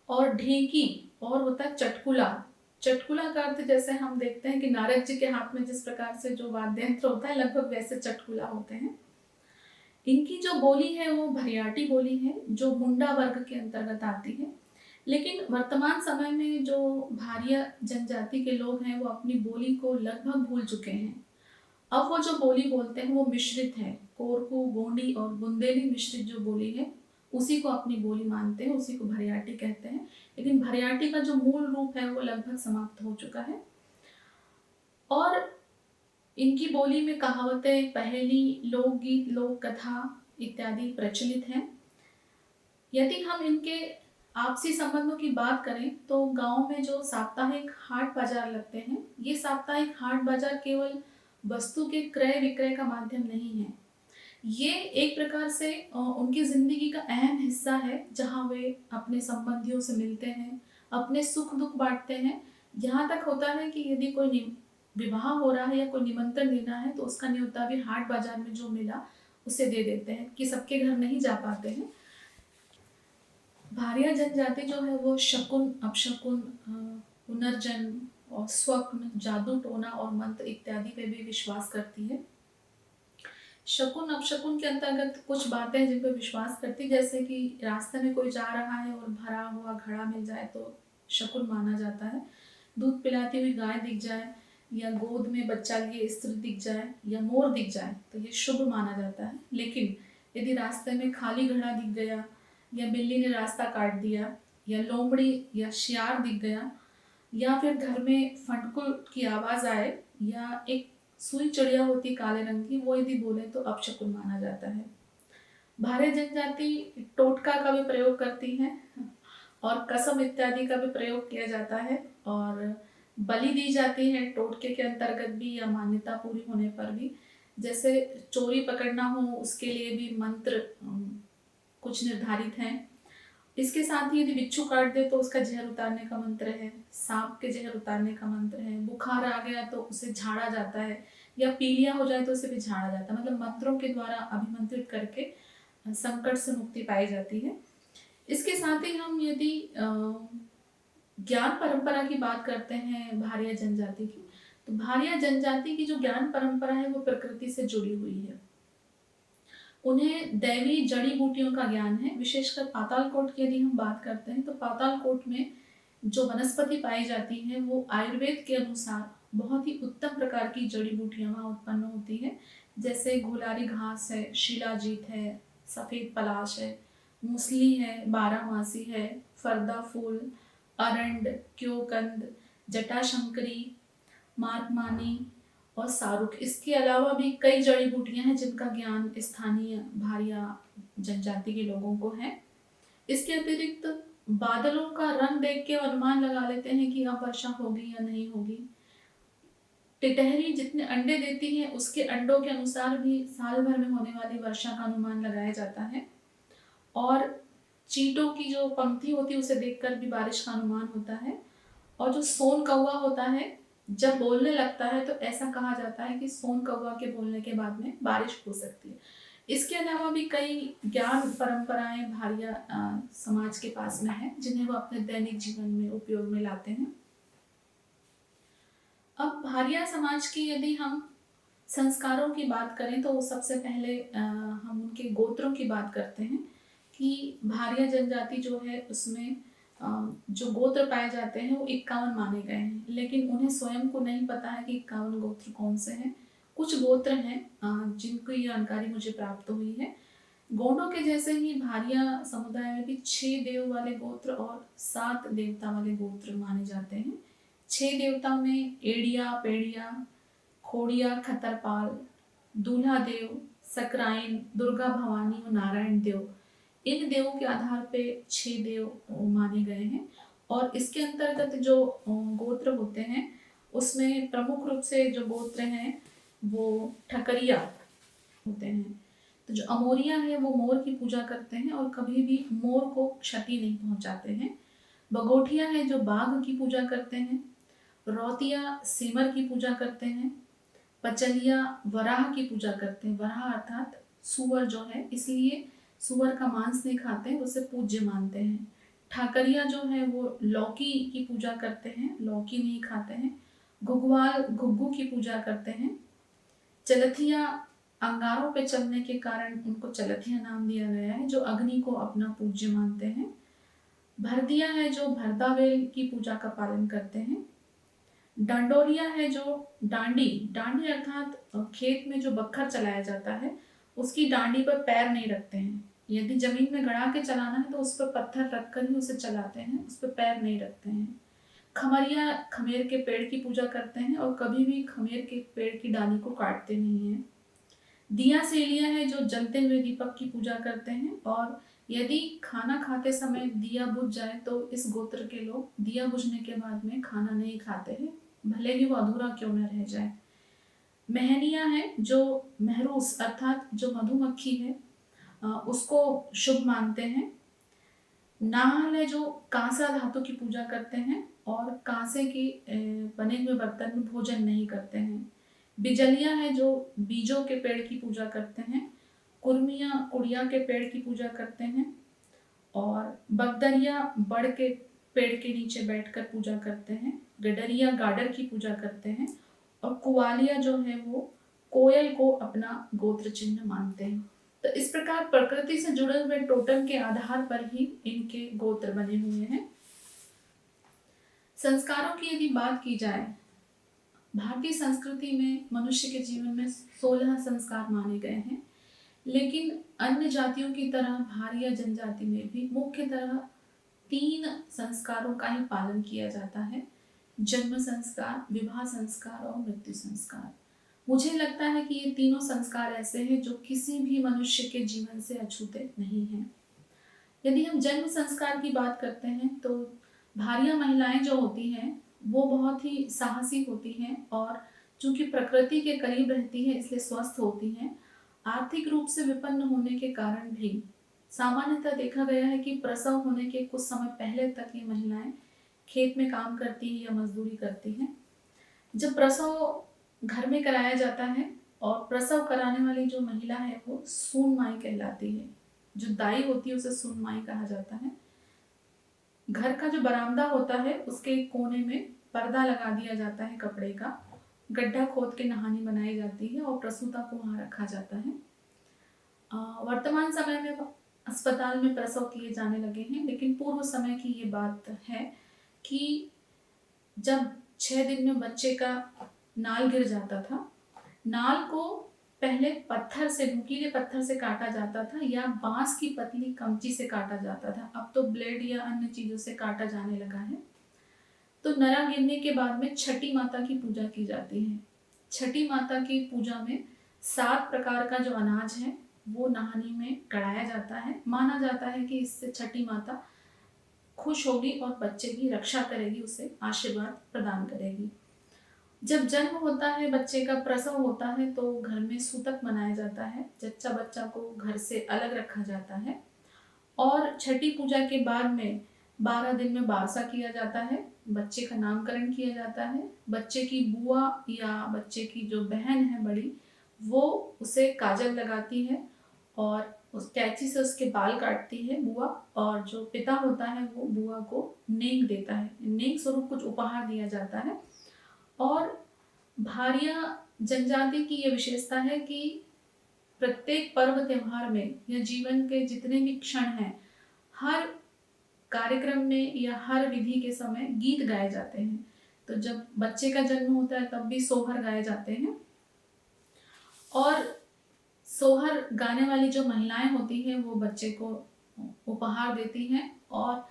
[SPEAKER 1] और ढेंकी और होता है चटकुला। चटकुला का अर्थ जैसे हम देखते हैं कि नारद जी के हाथ में जिस प्रकार से जो वाद्य यंत्र होता है लगभग वैसे चटकुला होते हैं। इनकी जो बोली है वो भरियाटी बोली है जो मुंडा वर्ग के अंतर्गत आती है। लेकिन वर्तमान समय में जो भारिया जनजाति के लोग हैं वो अपनी बोली को लगभग भूल चुके हैं। अब वो जो बोली बोलते हैं वो मिश्रित है, कोरकू, गोंडी और बुंदेली मिश्रित जो बोली है उसी को अपनी बोली मानते हैं, उसी को भरियाटी कहते हैं। लेकिन भरियाटी का जो मूल रूप है वो लगभग समाप्त हो चुका है। और इनकी बोली में कहावतें, पहेली, लोकगीत, लोक कथा इत्यादि प्रचलित हैं। यदि हम इनके आपसी संबंधों की बात करें तो गांव में जो साप्ताहिक हाट बाजार लगते हैं, ये साप्ताहिक हाट बाजार केवल वस्तु के क्रय विक्रय का माध्यम नहीं है। ये एक प्रकार से उनकी जिंदगी का अहम हिस्सा है जहाँ वे अपने संबंधियों से मिलते हैं, अपने सुख दुख बांटते हैं। यहाँ तक होता है कि यदि कोई विवाह हो रहा है या कोई निमंत्रण देना है तो उसका न्योता भी हाट बाजार में जो मिला उसे दे देते हैं कि सबके घर नहीं जा पाते हैं। भारिया जनजाति जो है वो शकुन, अपशकुन, पुनर्जन्म और स्वप्न, जादू टोना और मंत्र इत्यादि पे भी विश्वास करती है। शकुन अपशकुन के अंतर्गत कुछ बातें जिन पर विश्वास करती, जैसे कि रास्ते में कोई जा रहा है और भरा हुआ घड़ा मिल जाए तो शकुन माना जाता है। दूध पिलाती हुई गाय दिख जाए या गोद में बच्चा लिए स्त्री दिख जाए या मोर दिख जाए तो ये शुभ माना जाता है। लेकिन यदि रास्ते में खाली घड़ा दिख गया या बिल्ली ने रास्ता काट दिया या लोमड़ी या शियार दिख गया या फिर घर में फटकुल की आवाज आए या एक सुई चिड़िया होती काले रंग की, वो यदि बोले तो अपशकुन माना जाता है। भारिया जनजाति टोटका का भी प्रयोग करती है और कसम इत्यादि का भी प्रयोग किया जाता है और बलि दी जाती है टोटके के अंतर्गत भी या मान्यता पूरी होने पर भी। जैसे चोरी पकड़ना हो उसके लिए भी मंत्र कुछ निर्धारित हैं। इसके साथ ही यदि बिच्छू काट दे तो उसका जहर उतारने का मंत्र है, सांप के जहर उतारने का मंत्र है, बुखार आ गया तो उसे झाड़ा जाता है या पीलिया हो जाए तो उसे भी झाड़ा जाता है। मतलब मंत्रों के द्वारा अभिमंत्रित करके संकट से मुक्ति पाई जाती है। इसके साथ ही हम यदि ज्ञान परंपरा की बात करते हैं भारिया जनजाति की, तो भारिया जनजाति की जो ज्ञान परंपरा है वो प्रकृति से जुड़ी हुई है। उन्हें दैवी जड़ी बूटियों का ज्ञान है। विशेषकर पातालकोट की यदि हम बात करते हैं तो पातालकोट में जो वनस्पति पाई जाती है वो आयुर्वेद के अनुसार बहुत ही उत्तम प्रकार की जड़ी बूटियां वहाँ उत्पन्न होती है। जैसे घुलारी घास है, शिलाजीत है, सफेद पलाश है, मूसली है, बारामासी है, फरदा फूल, अरंड, क्योकंद, जटाशंकरी, मार्कमानी और सारुक। इसके अलावा भी कई जड़ी बूटियां हैं जिनका ज्ञान स्थानीय भारिया जनजाति के लोगों को है। इसके अतिरिक्त बादलों का रंग देख के अनुमान लगा लेते हैं कि अब वर्षा होगी या नहीं होगी। टिटहरी जितने अंडे देती है उसके अंडों के अनुसार भी साल भर में होने वाली वर्षा का अनुमान लगाया जाता है। और चींटों की जो पंक्ति होती है उसे देखकर भी बारिश का अनुमान होता है। और जो सोन कौवा होता है जब बोलने लगता है तो ऐसा कहा जाता है कि सोन कौवा के बोलने के बाद में बारिश हो सकती है। इसके अलावा भी कई ज्ञान परंपराएं भारिया समाज के पास में है जिन्हें वो अपने दैनिक जीवन में उपयोग में लाते हैं। अब भारिया समाज की यदि हम संस्कारों की बात करें तो सबसे पहले हम उनके गोत्रों की बात करते हैं कि भारिया जनजाति जो है उसमें जो गोत्र पाए जाते हैं वो 51 माने गए हैं, लेकिन उन्हें स्वयं को नहीं पता है कि 51 गोत्र कौन से हैं। कुछ गोत्र हैं जिनको ये जानकारी मुझे प्राप्त हुई है। गोंडों के जैसे ही भारिया समुदाय में भी 6 देव वाले गोत्र और 7 देवता वाले गोत्र माने जाते हैं। 6 देवता में एड़िया, पेड़िया, खोड़िया, खतरपाल, दूल्हा देव, सकराइन, दुर्गा भवानी और नारायण देव, इन देवों के आधार पे 6 देव माने गए हैं। और इसके अंतर्गत जो गोत्र होते हैं उसमें प्रमुख रूप से जो गोत्र हैं वो ठकरिया होते हैं। तो जो अमोरिया है वो मोर की पूजा करते हैं और कभी भी मोर को क्षति नहीं पहुंचाते हैं। बगोठिया है जो बाघ की पूजा करते हैं। रौतिया सेमर की पूजा करते हैं। पचलिया वराह की पूजा करते हैं। वराह अर्थात सुअर जो है, इसलिए सुअर का मांस नहीं खाते हैं, उसे पूज्य मानते हैं। ठाकरिया जो है वो लौकी की पूजा करते हैं, लौकी नहीं खाते हैं। घुग्वाल घुग्गू की पूजा करते हैं। चलथिया अंगारों पे चलने के कारण उनको चलथिया नाम दिया गया है, जो अग्नि को अपना पूज्य मानते हैं। भरदिया है जो भरदावेल की पूजा का पालन करते हैं। डांडोरिया है जो डांडी डांडी अर्थात खेत में जो बखर चलाया जाता है उसकी डांडी पर पैर नहीं रखते हैं। यदि जमीन में गड़ा के चलाना है तो उस पर पत्थर रखकर ही उसे चलाते हैं, उस पर पैर नहीं रखते हैं। खमरिया खमेर के पेड़ की पूजा करते हैं और कभी भी खमेर के पेड़ की डाली को काटते नहीं हैं। दिया सेलिया है जो जलते हुए दीपक की पूजा करते हैं और यदि खाना खाते समय दिया बुझ जाए तो इस गोत्र के लोग दिया बुझने के बाद में खाना नहीं खाते हैं, भले ही वो अधूरा क्यों न रह जाए। मेहनिया है जो महरूस अर्थात जो मधुमक्खी है उसको शुभ मानते हैं। नाहल है जो कांसा धातु की पूजा करते हैं और कांसे के बने हुए बर्तन में भोजन नहीं करते हैं। बिजलिया है जो बीजों के पेड़ की पूजा करते हैं। कुर्मिया कुड़िया के पेड़ की पूजा करते हैं और बगदरिया बड़ के पेड़ के नीचे बैठकर पूजा करते हैं। गडरिया गाडर की पूजा करते हैं और कुवालिया जो है वो कोयल को अपना गोत्र चिन्ह मानते हैं। तो इस प्रकार प्रकृति से जुड़े हुए टोटम के आधार पर ही इनके गोत्र बने हुए हैं। संस्कारों की यदि बात की जाए, भारतीय संस्कृति में मनुष्य के जीवन में 16 संस्कार माने गए हैं, लेकिन अन्य जातियों की तरह भारिया जनजाति में भी मुख्यतः 3 संस्कारों का ही पालन किया जाता है: जन्म संस्कार, विवाह संस्कार और मृत्यु संस्कार। मुझे लगता है कि ये तीनों संस्कार ऐसे हैं जो किसी भी मनुष्य के जीवन से अछूते नहीं हैं। यदि हम जन्म संस्कार की बात करते हैं तो भारिया महिलाएं जो होती हैं वो बहुत ही साहसी होती हैं और चूंकि प्रकृति के करीब रहती हैं इसलिए स्वस्थ होती हैं। आर्थिक रूप से विपन्न होने के कारण भी सामान्यतः देखा गया है कि प्रसव होने के कुछ समय पहले तक ये महिलाएं खेत में काम करती हैं या मजदूरी करती हैं। जब प्रसव घर में कराया जाता है और प्रसव कराने वाली जो महिला है वो सून माई कहलाती है। जो दाई होती है उसे सून माई कहा जाता है। घर का जो बरामदा होता है उसके कोने में पर्दा लगा दिया जाता है कपड़े का, गड्ढा खोद के नहानी बनाई जाती है और प्रसूता को वहां रखा जाता है। वर्तमान समय में अस्पताल में प्रसव किए जाने लगे हैं, लेकिन पूर्व समय की ये बात है कि जब 6 दिन में बच्चे का नाल गिर जाता था, नाल को पहले पत्थर से, नुकीले पत्थर से काटा जाता था या बांस की पतली कमची से काटा जाता था। अब तो ब्लेड या अन्य चीजों से काटा जाने लगा है। तो नरा गिरने के बाद में छठी माता की पूजा की जाती है। छठी माता की पूजा में 7 प्रकार का जो अनाज है वो नहानी में गड़ाया जाता है। माना जाता है कि इससे छठी माता खुश होगी और बच्चे की रक्षा करेगी, उसे आशीर्वाद प्रदान करेगी। जब जन्म होता है, बच्चे का प्रसव होता है, तो घर में सूतक मनाया जाता है। जच्चा बच्चा को घर से अलग रखा जाता है और छठी पूजा के बाद में 12 दिन में बारसा किया जाता है। बच्चे का नामकरण किया जाता है। बच्चे की बुआ या बच्चे की जो बहन है बड़ी, वो उसे काजल लगाती है और उस कैंची से उसके बाल काटती है बुआ, और जो पिता होता है वो बुआ को नेक देता है। नेक स्वरूप कुछ उपहार दिया जाता है। और भारिया जनजाति की ये विशेषता है कि प्रत्येक पर्व त्योहार में या जीवन के जितने भी क्षण हैं, हर कार्यक्रम में या हर विधि के समय गीत गाए जाते हैं। तो जब बच्चे का जन्म होता है तब भी सोहर गाए जाते हैं, और सोहर गाने वाली जो महिलाएं होती हैं वो बच्चे को उपहार देती हैं, और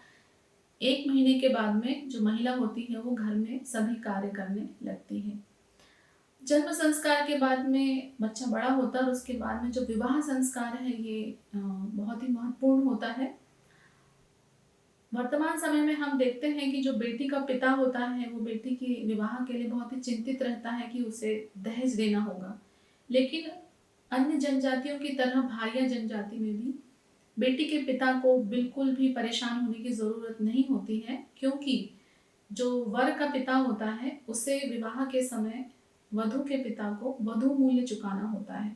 [SPEAKER 1] 1 महीने के बाद में जो महिला होती है वो घर में सभी कार्य करने लगती है। जन्म संस्कार के बाद में बच्चा बड़ा होता है और उसके बाद में जो विवाह संस्कार है ये बहुत ही महत्वपूर्ण होता है। वर्तमान समय में हम देखते हैं कि जो बेटी का पिता होता है वो बेटी के विवाह के लिए बहुत ही चिंतित रहता है कि उसे दहेज देना होगा। लेकिन अन्य जनजातियों की तरह भारिया जनजाति में भी बेटी के पिता को बिल्कुल भी परेशान होने की जरूरत नहीं होती है, क्योंकि जो वर का पिता होता है उसे विवाह के समय वधू के पिता को वधू मूल्य चुकाना होता है,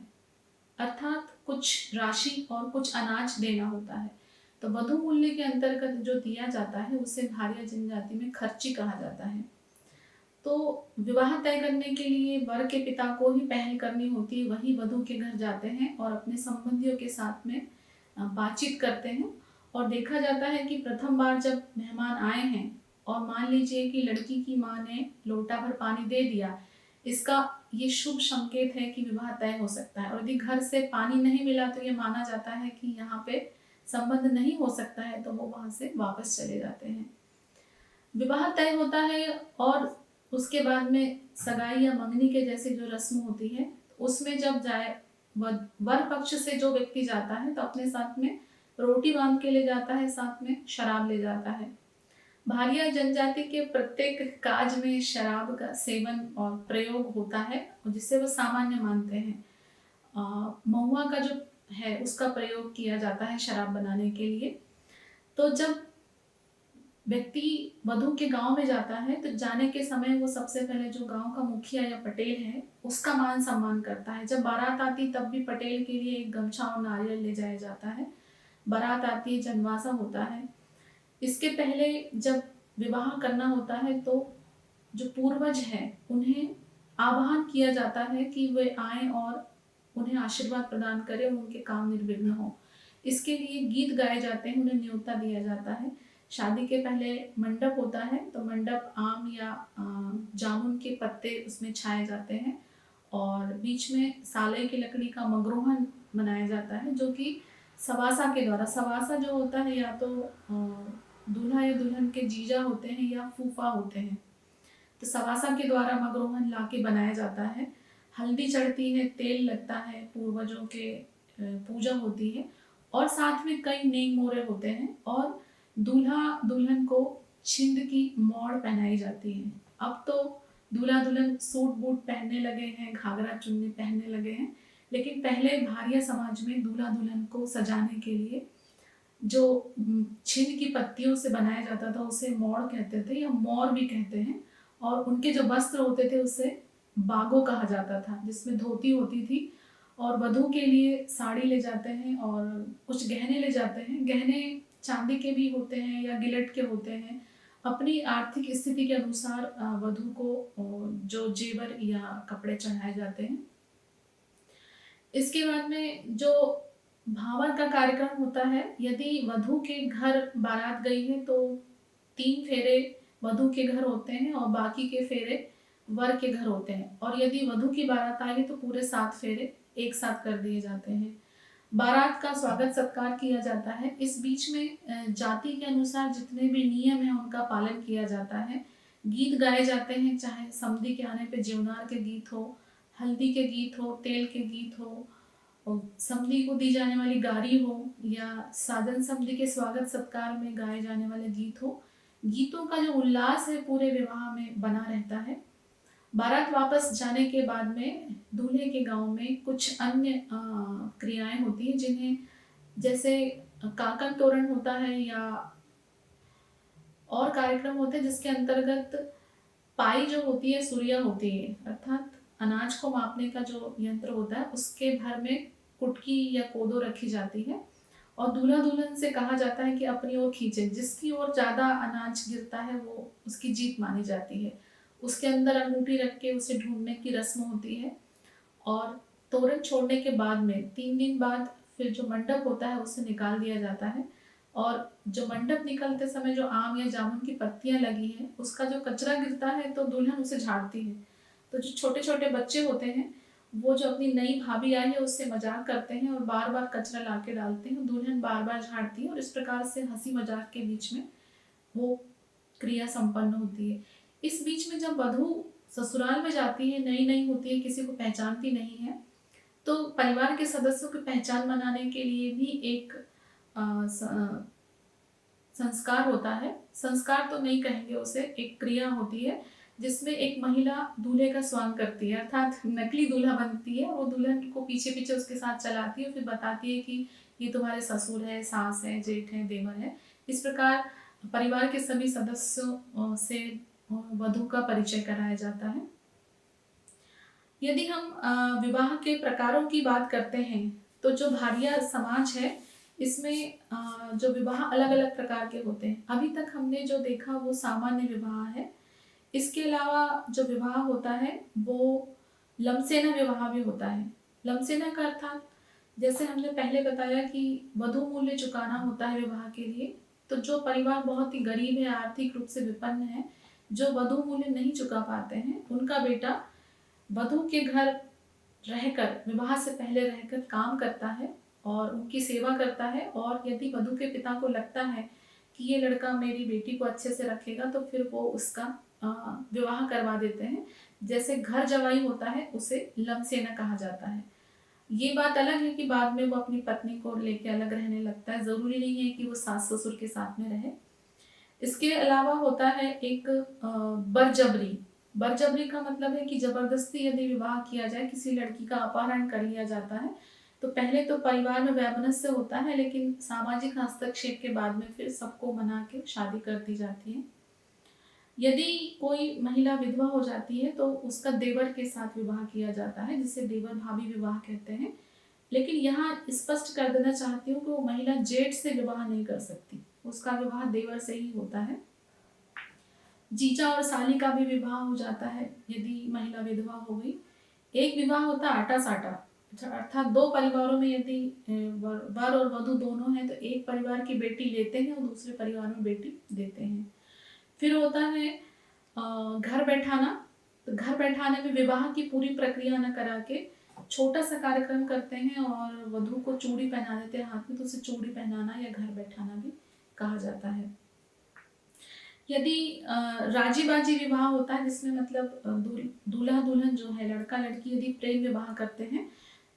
[SPEAKER 1] अर्थात कुछ राशि और कुछ अनाज देना होता है। तो वधू मूल्य के अंतर्गत जो दिया जाता है उसे भारिया जनजाति में खर्ची कहा जाता है। तो विवाह तय करने के लिए वर के पिता को ही पहल करनी होती है। वही वधू के घर जाते हैं और अपने संबंधियों के साथ में बातचीत करते हैं, और देखा जाता है कि प्रथम बार जब मेहमान आए हैं और मान लीजिए कि लड़की की माँ ने लोटा भर पानी दे दिया, इसका ये शुभ संकेत है कि विवाह तय हो सकता है। और यदि घर से पानी नहीं मिला तो ये माना जाता है कि यहाँ पे संबंध नहीं हो सकता है, तो वो वहां से वापस चले जाते हैं। विवाह तय होता है और उसके बाद में सगाई या मंगनी के जैसे जो रस्म होती है, उसमें जब जाए वर पक्ष से जो व्यक्ति जाता है तो अपने साथ में रोटी बांध के ले जाता है, साथ में शराब ले जाता है। भारिया जनजाति के प्रत्येक काज में शराब का सेवन और प्रयोग होता है, जिसे वो सामान्य मानते हैं। महुआ का जो है उसका प्रयोग किया जाता है शराब बनाने के लिए। तो जब व्यक्ति वधू के गांव में जाता है तो जाने के समय वो सबसे पहले जो गांव का मुखिया या पटेल है उसका मान सम्मान करता है। जब बारात आती तब भी पटेल के लिए एक गमछा और नारियल ले जाया जाता है। बारात आती है, जनवासा होता है। इसके पहले जब विवाह करना होता है तो जो पूर्वज है उन्हें आह्वान किया जाता है कि वे आए और उन्हें आशीर्वाद प्रदान करें, उनके काम निर्विघ्न हो। इसके लिए गीत गाए जाते हैं, उन्हें न्योता दिया जाता है। शादी के पहले मंडप होता है, तो मंडप आम या जामुन के पत्ते उसमें छाए जाते हैं, और बीच में साले की लकड़ी का मगरोहन बनाया जाता है, जो कि सवासा के द्वारा, सवासा जो होता है या तो दूल्हा या दुल्हन के जीजा होते हैं या फूफा होते हैं, तो सवासा के द्वारा मगरोहन लाके बनाया जाता है। हल्दी चढ़ती है, तेल लगता है, पूर्वजों के पूजा होती है, और साथ में कई नेक मोरे होते हैं, और दूल्हा दुल्हन को छिंद की मौड़ पहनाई जाती है। अब तो दूल्हा दुल्हन सूट बूट पहनने लगे हैं, घाघरा चुन्नी पहनने लगे हैं, लेकिन पहले भारिया समाज में दूल्हा दुल्हन को सजाने के लिए जो छिंद की पत्तियों से बनाया जाता था उसे मौड़ कहते थे या मोर भी कहते हैं, और उनके जो वस्त्र होते थे उसे बागो कहा जाता था, जिसमें धोती होती थी, और वधू के लिए साड़ी ले जाते हैं और कुछ गहने ले जाते हैं। गहने चांदी के भी होते हैं या गिलट के होते हैं। अपनी आर्थिक स्थिति के अनुसार वधू को जो जेवर या कपड़े चढ़ाए जाते हैं। इसके बाद में जो भावर का कार्यक्रम होता है, यदि वधू के घर बारात गई है तो 3 फेरे वधू के घर होते हैं और बाकी के फेरे वर के घर होते हैं, और यदि वधू की बारात आई तो पूरे 7 फेरे एक साथ कर दिए जाते हैं। बारात का स्वागत सत्कार किया जाता है। इस बीच में जाति के अनुसार जितने भी नियम है उनका पालन किया जाता है। गीत गाए जाते हैं, चाहे समधी के आने पे जीवनार के गीत हो, हल्दी के गीत हो, तेल के गीत हो, और समधी को दी जाने वाली गारी हो या साधन समधी के स्वागत सत्कार में गाए जाने वाले गीत हो, गीतों का जो उल्लास है पूरे विवाह में बना रहता है। बारात वापस जाने के बाद में दूल्हे के गांव में कुछ अन्य क्रियाएं होती हैं, जिन्हें जैसे काकन तोरण होता है या और कार्यक्रम होते हैं, जिसके अंतर्गत पाई जो होती है, सुरिया होती है, अर्थात अनाज को मापने का जो यंत्र होता है, उसके भर में कुटकी या कोदो रखी जाती है और दूल्हा दुल्हन से कहा जाता है कि अपनी ओर खींचे, जिसकी ओर ज्यादा अनाज गिरता है वो उसकी जीत मानी जाती है। उसके अंदर अंगूठी रख के उसे ढूंढने की रस्म होती है और तोरण छोड़ने के बाद में 3 दिन बाद फिर जो मंडप होता है उसे निकाल दिया जाता है और जो मंडप निकलते समय जो आम या जामुन की पत्तियां लगी हैं उसका जो कचरा गिरता है तो दुल्हन उसे झाड़ती है। तो जो छोटे छोटे बच्चे होते हैं वो जो अपनी नई भाभी आई है उससे मजाक करते हैं और बार बार कचरा ला के डालते हैं, दुल्हन बार बार झाड़ती है और इस प्रकार से हंसी मजाक के बीच में वो क्रिया संपन्न होती है। इस बीच में जब वधू ससुराल में जाती है, नई नई होती है, किसी को पहचानती नहीं है, तो परिवार के सदस्यों की पहचान बनाने के लिए भी एक संस्कार होता है। संस्कार तो नहीं कहेंगे उसे, एक क्रिया होती है जिसमें एक महिला दूल्हे का स्वांग करती है, अर्थात नकली दूल्हा बनती है। वो दुल्हन को पीछे पीछे उसके साथ चलाती है, फिर बताती है कि ये तुम्हारे ससुर है, सास है, जेठ है, देवर है। इस प्रकार परिवार के सभी सदस्यों से वधू का परिचय कराया जाता है। यदि हम विवाह के प्रकारों की बात करते हैं तो जो भारिया समाज है इसमें जो विवाह अलग अलग प्रकार के होते हैं। अभी तक हमने जो देखा वो सामान्य विवाह है। इसके अलावा जो विवाह होता है वो लमसेना विवाह भी होता है। लमसेना का अर्थात जैसे हमने पहले बताया कि वधू मूल्य चुकाना होता है विवाह के लिए। तो जो परिवार बहुत ही गरीब है, आर्थिक रूप से विपन्न है, जो वधू मूल्य नहीं चुका पाते हैं, उनका बेटा वधू के घर रहकर, विवाह से पहले रहकर काम करता है और उनकी सेवा करता है। और यदि वधू के पिता को लगता है कि ये लड़का मेरी बेटी को अच्छे से रखेगा तो फिर वो उसका विवाह करवा देते हैं। जैसे घर जवाई होता है उसे लमसेना कहा जाता है। ये बात अलग है कि बाद में वो अपनी पत्नी को लेके अलग रहने लगता है, जरूरी नहीं है कि वो सास ससुर के साथ में रहे। इसके अलावा होता है एक बरजबरी। बरजबरी का मतलब है कि जबरदस्ती यदि विवाह किया जाए, किसी लड़की का अपहरण कर लिया जाता है, तो पहले तो परिवार में वैमनस्य होता है, लेकिन सामाजिक हस्तक्षेप के बाद में फिर सबको मना के शादी कर दी जाती है। यदि कोई महिला विधवा हो जाती है तो उसका देवर के साथ विवाह किया जाता है, जिसे देवर भाभी विवाह कहते हैं। लेकिन यहाँ स्पष्ट कर देना चाहती हूँ कि वो महिला जेठ से विवाह नहीं कर सकती, उसका विवाह देवर से ही होता है। जीजा और साली का भी विवाह हो जाता है यदि महिला विधवा हो गई। एक विवाह होता है आटा साटा, अर्थात दो परिवारों में यदि वर और वधू दोनों हैं तो एक परिवार की बेटी लेते हैं और दूसरे परिवार में बेटी देते हैं। फिर होता है घर बैठाना। तो घर बैठाने में विवाह की पूरी प्रक्रिया न करा के छोटा सा कार्यक्रम करते हैं और वधू को चूड़ी पहना देते हैं हाथ में, तो उसे चूड़ी पहनाना या घर बैठाना भी कहा जाता है। यदि राजी बाजी विवाह होता है जिसमें मतलब दूल्हा दुल्हन जो है, लड़का लड़की यदि प्रेम विवाह करते हैं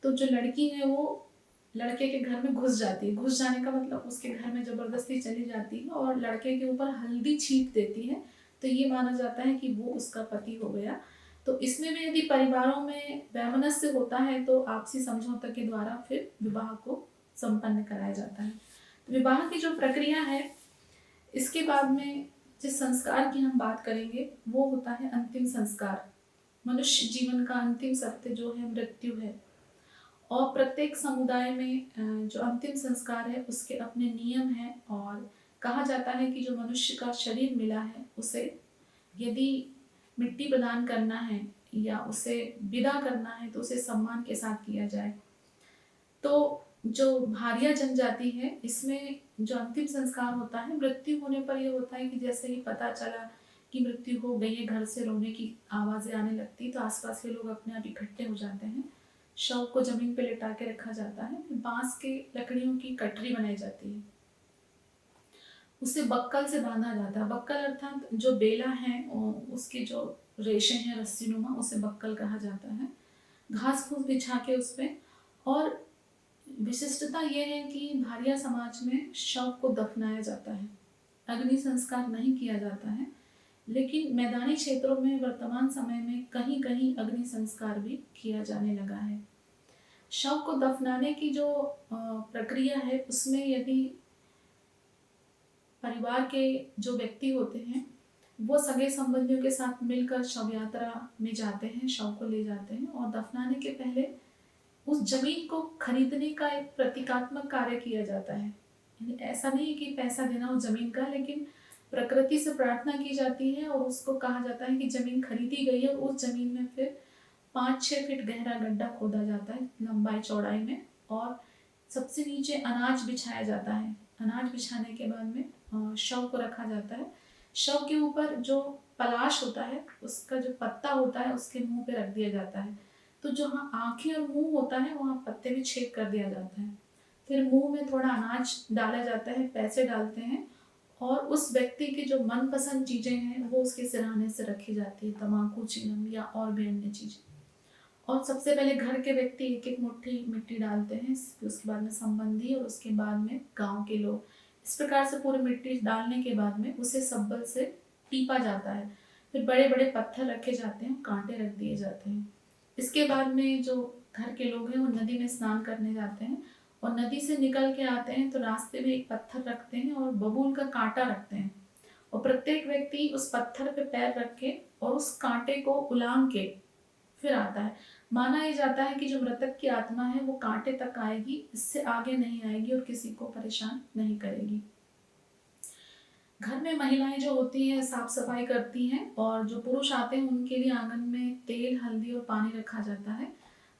[SPEAKER 1] तो जो लड़की है वो लड़के के घर में घुस जाती है। घुस जाने का मतलब उसके घर में जबरदस्ती चली जाती है और लड़के के ऊपर हल्दी छींट देती है, तो ये माना जाता है कि वो उसका पति हो गया। तो इसमें भी यदि परिवारों में वैमनस्य होता है तो आपसी समझौते के द्वारा फिर विवाह को संपन्न कराया जाता है। तो विवाह की जो प्रक्रिया है, इसके बाद में जिस संस्कार की हम बात करेंगे वो होता है अंतिम संस्कार। मनुष्य जीवन का अंतिम सत्य जो है मृत्यु है और प्रत्येक समुदाय में जो अंतिम संस्कार है उसके अपने नियम हैं और कहा जाता है कि जो मनुष्य का शरीर मिला है उसे यदि मिट्टी प्रदान करना है या उसे विदा करना है तो उसे सम्मान के साथ किया जाए। तो जो भारिया जनजाति है इसमें जो अंतिम संस्कार होता है, मृत्यु होने पर यह होता है कि जैसे ही पता चला कि मृत्यु हो गई है, घर से रोने की आवाजें आने लगती तो आसपास के लोग अपने आप इकट्ठे हो जाते हैं। शव को जमीन पे लिटा के रखा जाता है, फिर बांस के लकड़ियों की कटरी बनाई जाती है, उसे बक्कल से बांधा जाता है। बक्कल अर्थात जो बेला है उसके जो रेशे हैं रस्सी नुमा, उसे बक्कल कहा जाता है। घास फूस बिछा के उस पे, और विशिष्टता ये है कि भारिया समाज में शव को दफनाया जाता है, अग्नि संस्कार नहीं किया जाता है। लेकिन मैदानी क्षेत्रों में वर्तमान समय में कहीं कहीं अग्नि संस्कार भी किया जाने लगा है। शव को दफनाने की जो प्रक्रिया है, उसमें यदि परिवार के जो व्यक्ति होते हैं वो सगे संबंधियों के साथ मिलकर शव यात्रा में जाते हैं, शव को ले जाते हैं और दफनाने के पहले उस जमीन को खरीदने का एक प्रतीकात्मक कार्य किया जाता है। यानी ऐसा नहीं है कि पैसा देना उस जमीन का, लेकिन प्रकृति से प्रार्थना की जाती है और उसको कहा जाता है कि जमीन खरीदी गई है। उस जमीन में फिर 5-6 फीट गहरा गड्ढा खोदा जाता है लंबाई चौड़ाई में, और सबसे नीचे अनाज बिछाया जाता है। अनाज बिछाने के बाद में शव को रखा जाता है। शव के ऊपर जो पलाश होता है, उसका जो पत्ता होता है, उसके मुंह पे रख दिया जाता है। तो जहाँ आंखें और मुंह होता है वहाँ पत्ते में छेद कर दिया जाता है। फिर मुंह में थोड़ा अनाज डाला जाता है, पैसे डालते हैं, और उस व्यक्ति की जो मनपसंद चीजें हैं वो उसके सिरहाने से रखी जाती है, तम्बाकू, चीलम या और भी अन्य चीजें। और सबसे पहले घर के व्यक्ति एक एक मुट्ठी मिट्टी डालते हैं, उसके बाद में संबंधी और उसके बाद में गांव के लोग। इस प्रकार से पूरी मिट्टी डालने के बाद में उसे सब्बल से टीपा जाता है। फिर बड़े बड़े पत्थर रखे जाते हैं, कांटे रख दिए जाते हैं। इसके बाद में जो घर के लोग हैं वो नदी में स्नान करने जाते हैं, और नदी से निकल के आते हैं तो रास्ते में एक पत्थर रखते हैं और बबूल का कांटा रखते हैं, और प्रत्येक व्यक्ति उस पत्थर पे पैर रख के और उस कांटे को उलांग के फिर आता है। माना यह जाता है कि जो मृतक की आत्मा है वो कांटे तक आएगी, इससे आगे नहीं आएगी और किसी को परेशान नहीं करेगी। घर में महिलाएं जो होती हैं साफ सफाई करती हैं, और जो पुरुष आते हैं उनके लिए आंगन में तेल, हल्दी और पानी रखा जाता है।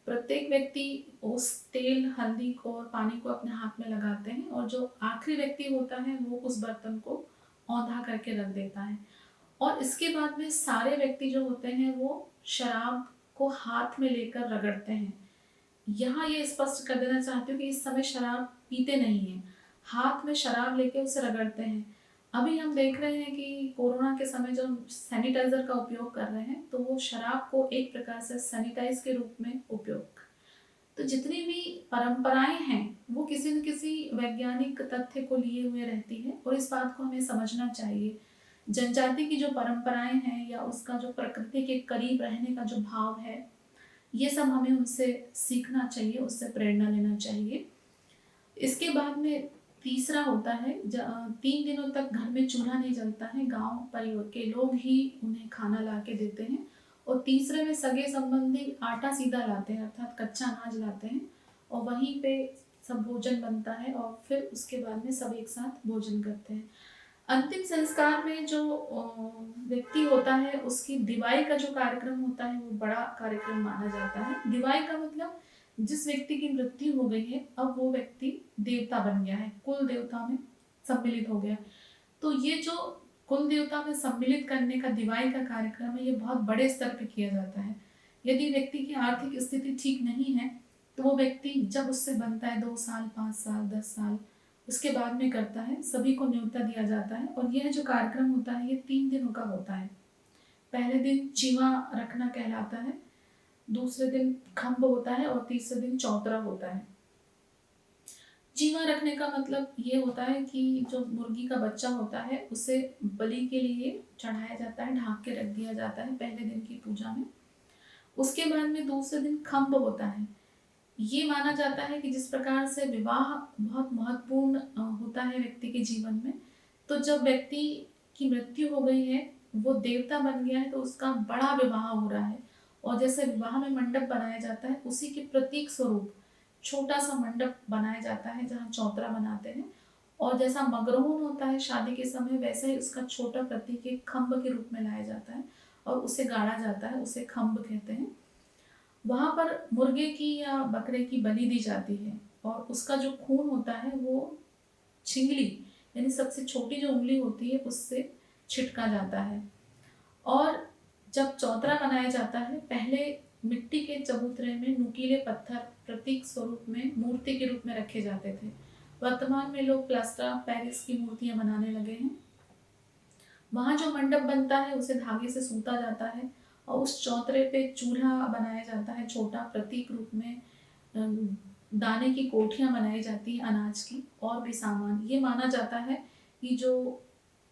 [SPEAKER 1] प्रत्येक व्यक्ति उस तेल, हल्दी को और पानी को अपने हाथ में लगाते हैं, और जो आखिरी व्यक्ति होता है वो उस बर्तन को औंधा करके रख देता है। और इसके बाद में सारे व्यक्ति जो होते हैं वो शराब को हाथ में लेकर रगड़ते हैं। यहाँ ये स्पष्ट कर देना चाहती हूँ कि इस समय शराब पीते नहीं हैं, हाथ में शराब लेके उसे रगड़ते हैं। अभी हम देख रहे हैं कि कोरोना के समय जो हम सैनिटाइजर का उपयोग कर रहे हैं, तो वो शराब को एक प्रकार से सैनिटाइज के रूप में उपयोग। तो जितनी भी परंपराएं हैं वो किसी न किसी वैज्ञानिक तथ्य को लिए हुए रहती है, और इस बात को हमें समझना चाहिए। जनजाति की जो परंपराएं हैं या उसका जो प्रकृति के करीब रहने का जो भाव है, ये सब हमें उनसे सीखना चाहिए, उससे प्रेरणा लेना चाहिए। इसके बाद में तीसरा होता है 3 दिनों तक घर में चूल्हा नहीं जलता है, गांव परिवार के लोग ही उन्हें खाना ला के देते हैं। और तीसरे में सगे संबंधी आटा सीधा लाते हैं, अर्थात कच्चा अनाज लाते हैं, और वहीं पे सब भोजन बनता है, और फिर उसके बाद में सब एक साथ भोजन करते हैं। अंतिम संस्कार में जो व्यक्ति होता है उसकी दिवाई का जो कार्यक्रम होता है वो बड़ा कार्यक्रम माना जाता है। दिवाई का मतलब जिस व्यक्ति की मृत्यु हो गई है अब वो व्यक्ति देवता बन गया है, कुल देवता में सम्मिलित हो गया। तो ये जो कुल देवता में सम्मिलित करने का दिवाई का कार्यक्रम है, ये बहुत बड़े स्तर पे किया जाता है। यदि व्यक्ति की आर्थिक स्थिति ठीक नहीं है तो वो व्यक्ति जब उससे बनता है 2 साल, 5 साल, 10 साल, उसके बाद में करता है, सभी को न्योता दिया जाता है। और यह जो कार्यक्रम होता है ये 3 दिनों का होता है। पहले दिन चीमा रखना कहलाता है, दूसरे दिन खम्ब होता है, और तीसरे दिन चौतरा होता है। चीमा रखने का मतलब ये होता है कि जो मुर्गी का बच्चा होता है उसे बलि के लिए चढ़ाया जाता है, ढाक के रख दिया जाता है पहले दिन की पूजा में। उसके बाद में दूसरे दिन खम्ब होता है। ये माना जाता है कि जिस प्रकार से विवाह बहुत महत्वपूर्ण होता है व्यक्ति के जीवन में, तो जब व्यक्ति की मृत्यु हो गई है, वो देवता बन गया है, तो उसका बड़ा विवाह हो रहा है। और जैसे विवाह में मंडप बनाया जाता है, उसी के प्रतीक स्वरूप छोटा सा मंडप बनाया जाता है जहाँ चौतरा बनाते हैं। और जैसा मगरहुन होता है शादी के समय, वैसे ही उसका छोटा प्रतीक एक खम्ब के रूप में लाया जाता है और उसे गाड़ा जाता है, उसे खम्ब कहते हैं। वहां पर मुर्गे की या बकरे की बलि दी जाती है, और उसका जो खून होता है वो छिंगली यानी सबसे छोटी जो उंगली होती है उससे छिटका जाता है। और जब चौतरा बनाया जाता है, पहले मिट्टी के चबूतरे में नुकीले पत्थर प्रतीक स्वरूप में मूर्ति के रूप में रखे जाते थे। वर्तमान में लोग प्लास्टर ऑफ पेरिस की मूर्तियां बनाने लगे हैं। वहां जो मंडप बनता है उसे धागे से सूता जाता है, और उस चौतरे पे चूल्हा बनाया जाता है छोटा, प्रतीक रूप में दाने की कोठियाँ बनाई जाती हैं अनाज की, और भी सामान। ये माना जाता है कि जो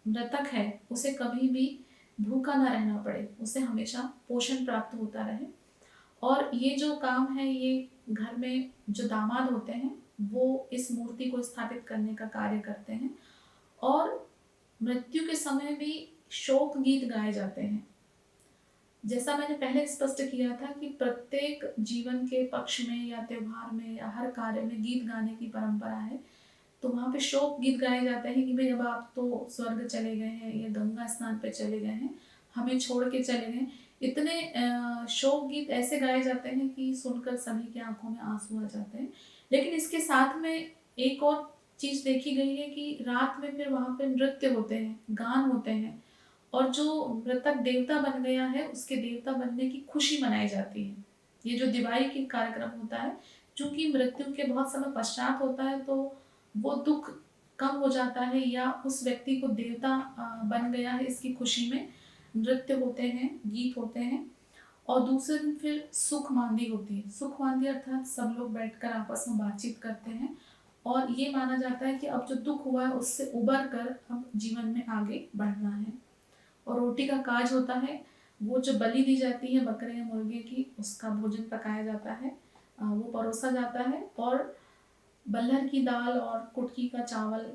[SPEAKER 1] मृतक है उसे कभी भी भूखा ना रहना पड़े, उसे हमेशा पोषण प्राप्त होता रहे। और ये जो काम है, ये घर में जो दामाद होते हैं वो इस मूर्ति को स्थापित करने का कार्य करते हैं। और मृत्यु के समय भी शोक गीत गाए जाते हैं। जैसा मैंने पहले स्पष्ट किया था कि प्रत्येक जीवन के पक्ष में या त्योहार में या हर कार्य में गीत गाने की परंपरा है। तो वहाँ पे शोक गीत गाए जाते हैं कि भाई अब आप तो स्वर्ग चले गए हैं या गंगा स्नान पे चले गए हैं, हमें छोड़ के चले गए। इतने शोक गीत ऐसे गाए जाते हैं कि सुनकर सभी की आंखों में आंसू आ जाते हैं। लेकिन इसके साथ में एक और चीज देखी गई है कि रात में फिर वहाँ पे नृत्य होते हैं, गान होते हैं, और जो मृतक देवता बन गया है उसके देवता बनने की खुशी मनाई जाती है। ये जो दिवाली की कार्यक्रम होता है, चूंकि मृत्यु के बहुत समय पश्चात होता है, तो वो दुख कम हो जाता है या उस व्यक्ति को देवता बन गया है इसकी खुशी में नृत्य होते हैं, गीत होते हैं। और दूसरे दिन फिर सुख मांदी होती है। सुख मांदी अर्थात सब लोग बैठकर आपस में बातचीत करते हैं, और ये माना जाता है कि अब जो दुख हुआ है उससे उबर कर अब जीवन में आगे बढ़ना है। और रोटी का काज होता है, वो जो बलि दी जाती है बकरे या मुर्गे की, उसका भोजन पकाया जाता है, वो परोसा जाता है। और बल्हर की दाल और कुटकी का चावल,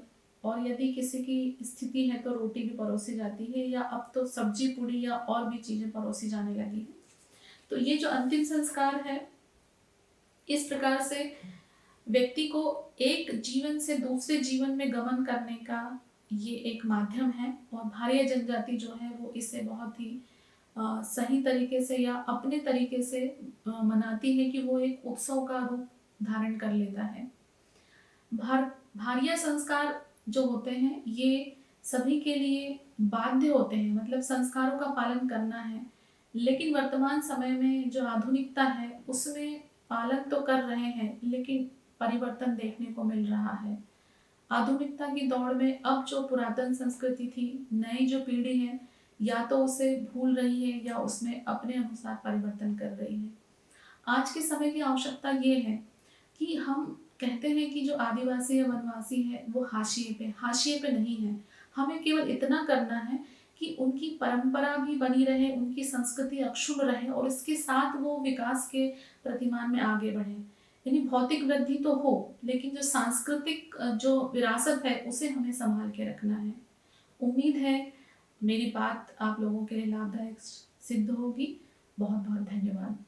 [SPEAKER 1] और यदि किसी की स्थिति है तो रोटी भी परोसी जाती है, या अब तो सब्जी पूड़ी या और भी चीजें परोसी जाने लगी है। तो ये जो अंतिम संस्कार है, इस प्रकार से व्यक्ति को एक जीवन से दूसरे जीवन में गमन करने का ये एक माध्यम है। और भारिया जनजाति जो है वो इसे बहुत ही सही तरीके से या अपने तरीके से मनाती है कि वो एक उत्सव का रूप धारण कर लेता है। भारिया संस्कार जो होते हैं ये सभी के लिए बाध्य होते हैं, मतलब संस्कारों का पालन करना है। लेकिन वर्तमान समय में जो आधुनिकता है उसमें पालन तो कर रहे हैं, लेकिन परिवर्तन देखने को मिल रहा है। आधुनिकता की दौड़ में अब जो पुरातन संस्कृति थी, नई जो पीढ़ी है या तो उसे भूल रही है या उसमें अपने अनुसार परिवर्तन कर रही है। आज के समय की आवश्यकता ये है कि हम कहते हैं कि जो आदिवासी या वनवासी है वो हाशिए पे नहीं है। हमें केवल इतना करना है कि उनकी परंपरा भी बनी रहे, उनकी संस्कृति अक्षुण्ण रहे, और इसके साथ वो विकास के प्रतिमान में आगे बढ़े। यानी भौतिक वृद्धि तो हो, लेकिन जो सांस्कृतिक जो विरासत है उसे हमें संभाल के रखना है। उम्मीद है मेरी बात आप लोगों के लिए लाभदायक सिद्ध होगी। बहुत बहुत धन्यवाद।